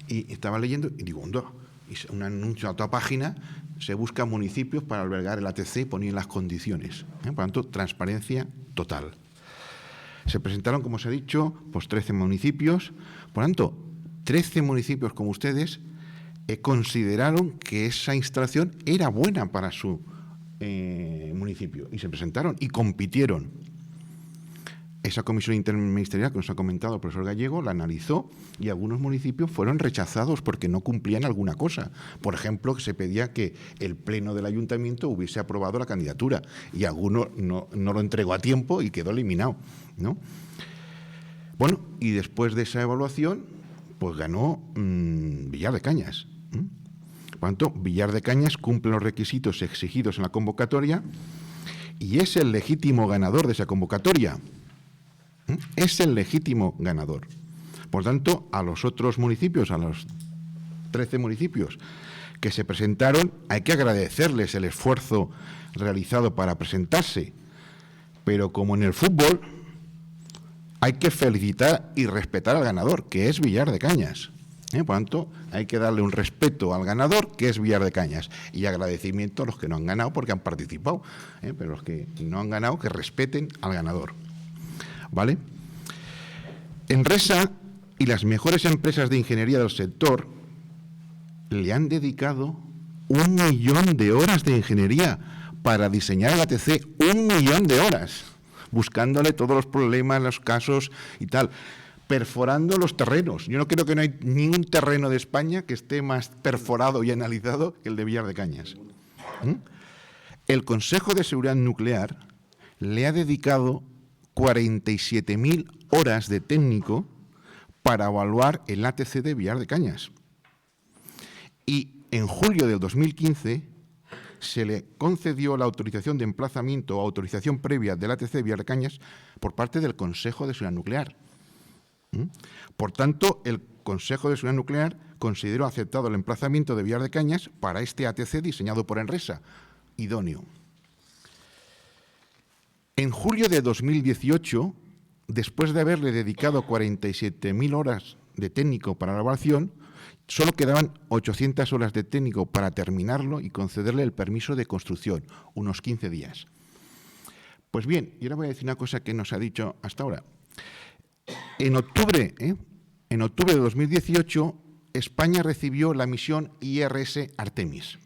y estaba leyendo y digo, un anuncio a toda página, se busca municipios para albergar el ATC y ponían las condiciones. Por lo tanto, transparencia total. Se presentaron, como se ha dicho, pues 13 municipios. Por lo tanto, 13 municipios como ustedes consideraron que esa instalación era buena para su municipio y se presentaron y compitieron. Esa comisión interministerial que nos ha comentado el profesor Gallego la analizó y algunos municipios fueron rechazados porque no cumplían alguna cosa. Por ejemplo, que se pedía que el pleno del ayuntamiento hubiese aprobado la candidatura y alguno no lo entregó a tiempo y quedó eliminado, ¿no? Bueno, y después de esa evaluación, pues ganó Villar de Cañas. Por tanto, Villar de Cañas cumple los requisitos exigidos en la convocatoria y es el legítimo ganador de esa convocatoria. Es el legítimo ganador. Por tanto, a los otros municipios, a los 13 municipios que se presentaron, hay que agradecerles el esfuerzo realizado para presentarse. Pero como en el fútbol, hay que felicitar y respetar al ganador, que es Villar de Cañas. Por tanto, hay que darle un respeto al ganador, que es Villar de Cañas, y agradecimiento a los que no han ganado porque han participado. Pero los que no han ganado, que respeten al ganador. ¿Vale? Enresa y las mejores empresas de ingeniería del sector le han dedicado 1 millón de horas de ingeniería para diseñar el ATC, 1 millón de horas, buscándole todos los problemas, los casos y tal, perforando los terrenos. Yo no creo que no hay ningún terreno de España que esté más perforado y analizado que el de Villar de Cañas. El Consejo de Seguridad Nuclear le ha dedicado 47.000 horas de técnico para evaluar el ATC de Villar de Cañas. Y en julio del 2015 se le concedió la autorización de emplazamiento o autorización previa del ATC de Villar de Cañas por parte del Consejo de Seguridad Nuclear. Por tanto, el Consejo de Seguridad Nuclear consideró aceptado el emplazamiento de Villar de Cañas para este ATC diseñado por Enresa, idóneo. En julio de 2018, después de haberle dedicado 47.000 horas de técnico para la evaluación, solo quedaban 800 horas de técnico para terminarlo y concederle el permiso de construcción, unos 15 días. Pues bien, y ahora voy a decir una cosa que nos ha dicho hasta ahora. En octubre de 2018, España recibió la misión IRS Artemis.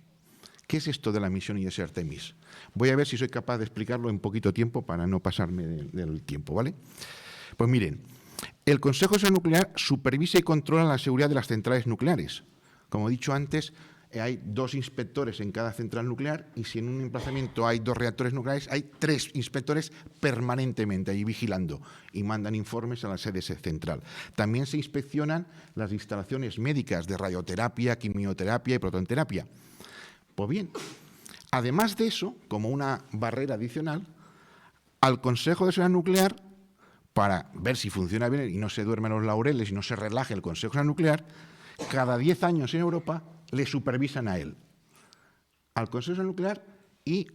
¿Qué es esto de la misión IRS Artemis? Voy a ver si soy capaz de explicarlo en poquito tiempo para no pasarme del tiempo, ¿vale? Pues miren, el Consejo de Seguridad Nuclear supervisa y controla la seguridad de las centrales nucleares. Como he dicho antes, hay 2 inspectores en cada central nuclear y si en un emplazamiento hay 2 reactores nucleares, hay 3 inspectores permanentemente ahí vigilando y mandan informes a la sede central. También se inspeccionan las instalaciones médicas de radioterapia, quimioterapia y protonterapia. Pues bien, además de eso, como una barrera adicional, al Consejo de Seguridad Nuclear, para ver si funciona bien y no se duermen los laureles y no se relaje el Consejo de Seguridad Nuclear, cada 10 años en Europa le supervisan a él, al Consejo de Seguridad Nuclear y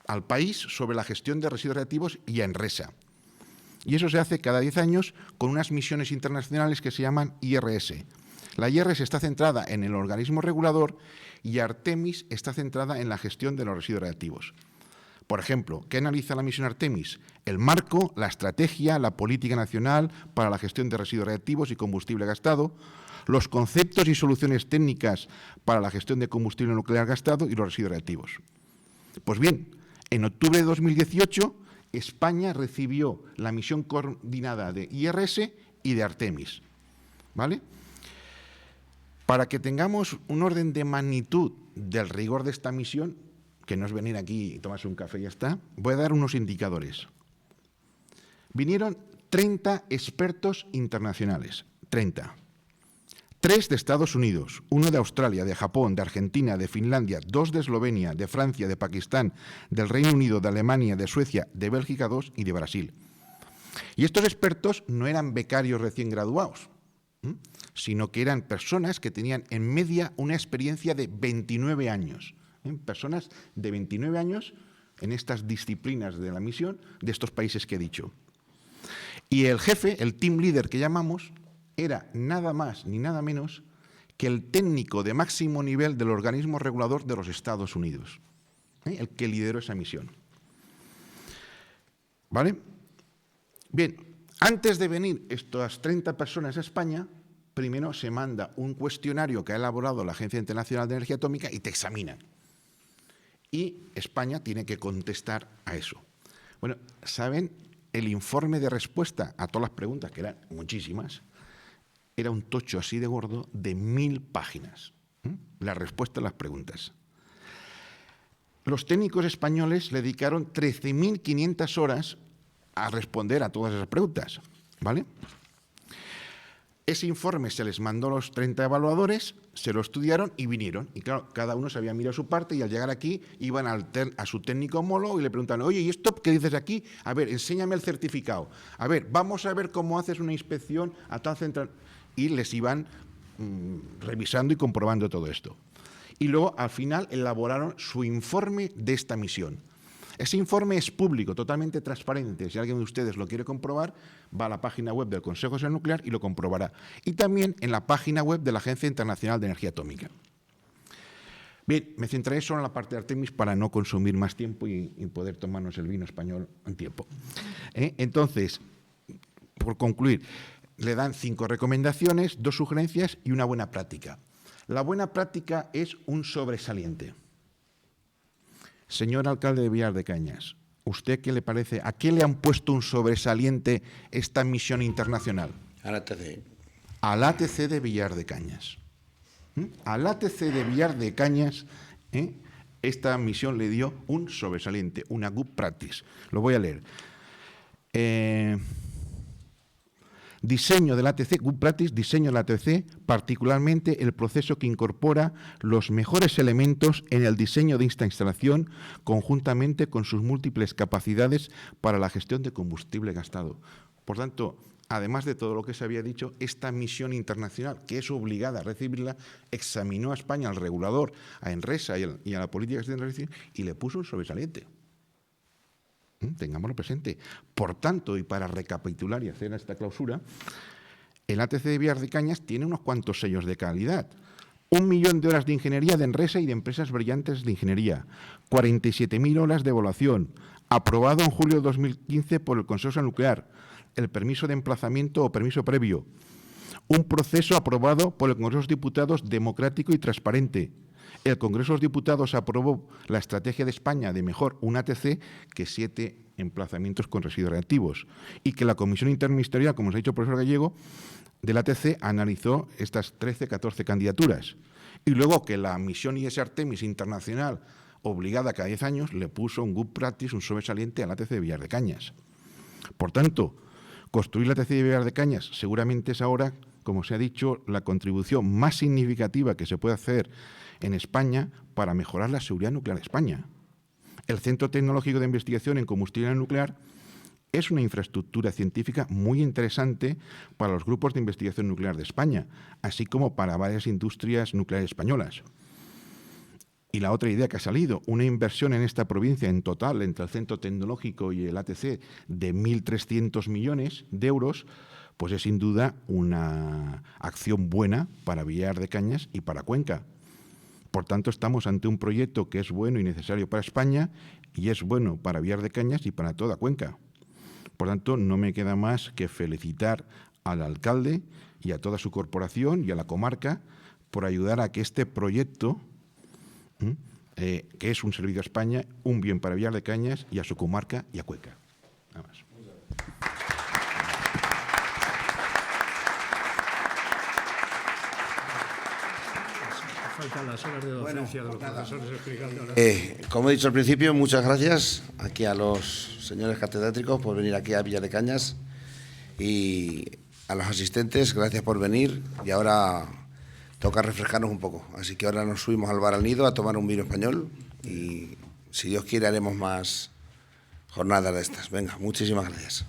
al país sobre la gestión de residuos reactivos y a Enresa. Y eso se hace cada 10 años con unas misiones internacionales que se llaman IRS. La IRS está centrada en el organismo regulador y Artemis está centrada en la gestión de los residuos reactivos. Por ejemplo, ¿qué analiza la misión Artemis? El marco, la estrategia, la política nacional para la gestión de residuos reactivos y combustible gastado, los conceptos y soluciones técnicas para la gestión de combustible nuclear gastado y los residuos reactivos. Pues bien, en octubre de 2018, España recibió la misión coordinada de IRS y de Artemis, ¿vale? Para que tengamos un orden de magnitud del rigor de esta misión, que no es venir aquí y tomarse un café y ya está, voy a dar unos indicadores. Vinieron 30 expertos internacionales, 30. 3 de Estados Unidos, 1 de Australia, de Japón, de Argentina, de Finlandia, 2 de Eslovenia, de Francia, de Pakistán, del Reino Unido, de Alemania, de Suecia, de Bélgica 2 y de Brasil. Y estos expertos no eran becarios recién graduados, sino que eran personas que tenían en media una experiencia de 29 años. Personas de 29 años en estas disciplinas de la misión de estos países que he dicho. Y el jefe, el team leader que llamamos, era nada más ni nada menos que el técnico de máximo nivel del organismo regulador de los Estados Unidos, el que lideró esa misión. ¿Vale? Bien, antes de venir estas 30 personas a España, primero se manda un cuestionario que ha elaborado la Agencia Internacional de Energía Atómica y te examinan. Y España tiene que contestar a eso. Bueno, ¿saben? El informe de respuesta a todas las preguntas, que eran muchísimas, era un tocho así de gordo de 1000 páginas. La respuesta a las preguntas. Los técnicos españoles le dedicaron 13.500 horas a responder a todas esas preguntas, ¿vale? Ese informe se les mandó a los 30 evaluadores, se lo estudiaron y vinieron. Y claro, cada uno se había mirado su parte y al llegar aquí iban a su técnico homólogo y le preguntaban, oye, ¿y esto qué dices aquí? A ver, enséñame el certificado. A ver, vamos a ver cómo haces una inspección a tal central. Y les iban revisando y comprobando todo esto. Y luego, al final, elaboraron su informe de esta misión. Ese informe es público, totalmente transparente. Si alguien de ustedes lo quiere comprobar, va a la página web del Consejo de Seguridad Nuclear y lo comprobará. Y también en la página web de la Agencia Internacional de Energía Atómica. Bien, me centraré solo en la parte de Artemis para no consumir más tiempo y poder tomarnos el vino español en tiempo. Entonces, por concluir, le dan 5 recomendaciones, 2 sugerencias y una buena práctica. La buena práctica es un sobresaliente. Señor alcalde de Villar de Cañas, ¿usted qué le parece? ¿A qué le han puesto un sobresaliente esta misión internacional? Al ATC. Al ATC de Villar de Cañas. Al ATC de Villar de Cañas, esta misión le dio un sobresaliente, una good practice. Lo voy a leer. Diseño del ATC, good practice, diseño del ATC, particularmente el proceso que incorpora los mejores elementos en el diseño de esta instalación, conjuntamente con sus múltiples capacidades para la gestión de combustible gastado. Por tanto, además de todo lo que se había dicho, esta misión internacional, que es obligada a recibirla, examinó a España, al regulador, a Enresa y a la política de gestión y le puso un sobresaliente. Tengámoslo presente. Por tanto, y para recapitular y hacer esta clausura, el ATC de Villar de Cañas tiene unos cuantos sellos de calidad. 1 millón de horas de ingeniería de Enresa y de empresas brillantes de ingeniería. 47.000 horas de evaluación. Aprobado en julio de 2015 por el Consejo Nuclear. El permiso de emplazamiento o permiso previo. Un proceso aprobado por el Congreso de los Diputados democrático y transparente. El Congreso de los Diputados aprobó la estrategia de España de mejor un ATC que 7 emplazamientos con residuos reactivos y que la Comisión Interministerial, como os ha dicho el profesor Gallego, del ATC analizó estas 13-14 candidaturas. Y luego que la misión IS Artemis internacional, obligada cada 10 años, le puso un good practice, un sobresaliente al ATC de Villar de Cañas. Por tanto, construir la ATC de Villar de Cañas seguramente es ahora, como se ha dicho, la contribución más significativa que se puede hacer en España para mejorar la seguridad nuclear de España. El Centro Tecnológico de Investigación en Combustible Nuclear es una infraestructura científica muy interesante para los grupos de investigación nuclear de España, así como para varias industrias nucleares españolas. Y la otra idea que ha salido, una inversión en esta provincia en total entre el Centro Tecnológico y el ATC de 1.300 millones de euros, pues es sin duda una acción buena para Villar de Cañas y para Cuenca. Por tanto, estamos ante un proyecto que es bueno y necesario para España y es bueno para Villar de Cañas y para toda Cuenca. Por tanto, no me queda más que felicitar al alcalde y a toda su corporación y a la comarca por ayudar a que este proyecto, que es un servicio a España, un bien para Villar de Cañas y a su comarca y a Cuenca. Nada más. Faltan las horas de docencia de los profesores explicando. Como he dicho al principio, muchas gracias aquí a los señores catedráticos por venir aquí a Villar de Cañas y a los asistentes, gracias por venir. Y ahora toca refrescarnos un poco, así que ahora nos subimos al bar al Nido a tomar un vino español y si Dios quiere haremos más jornadas de estas. Venga, muchísimas gracias.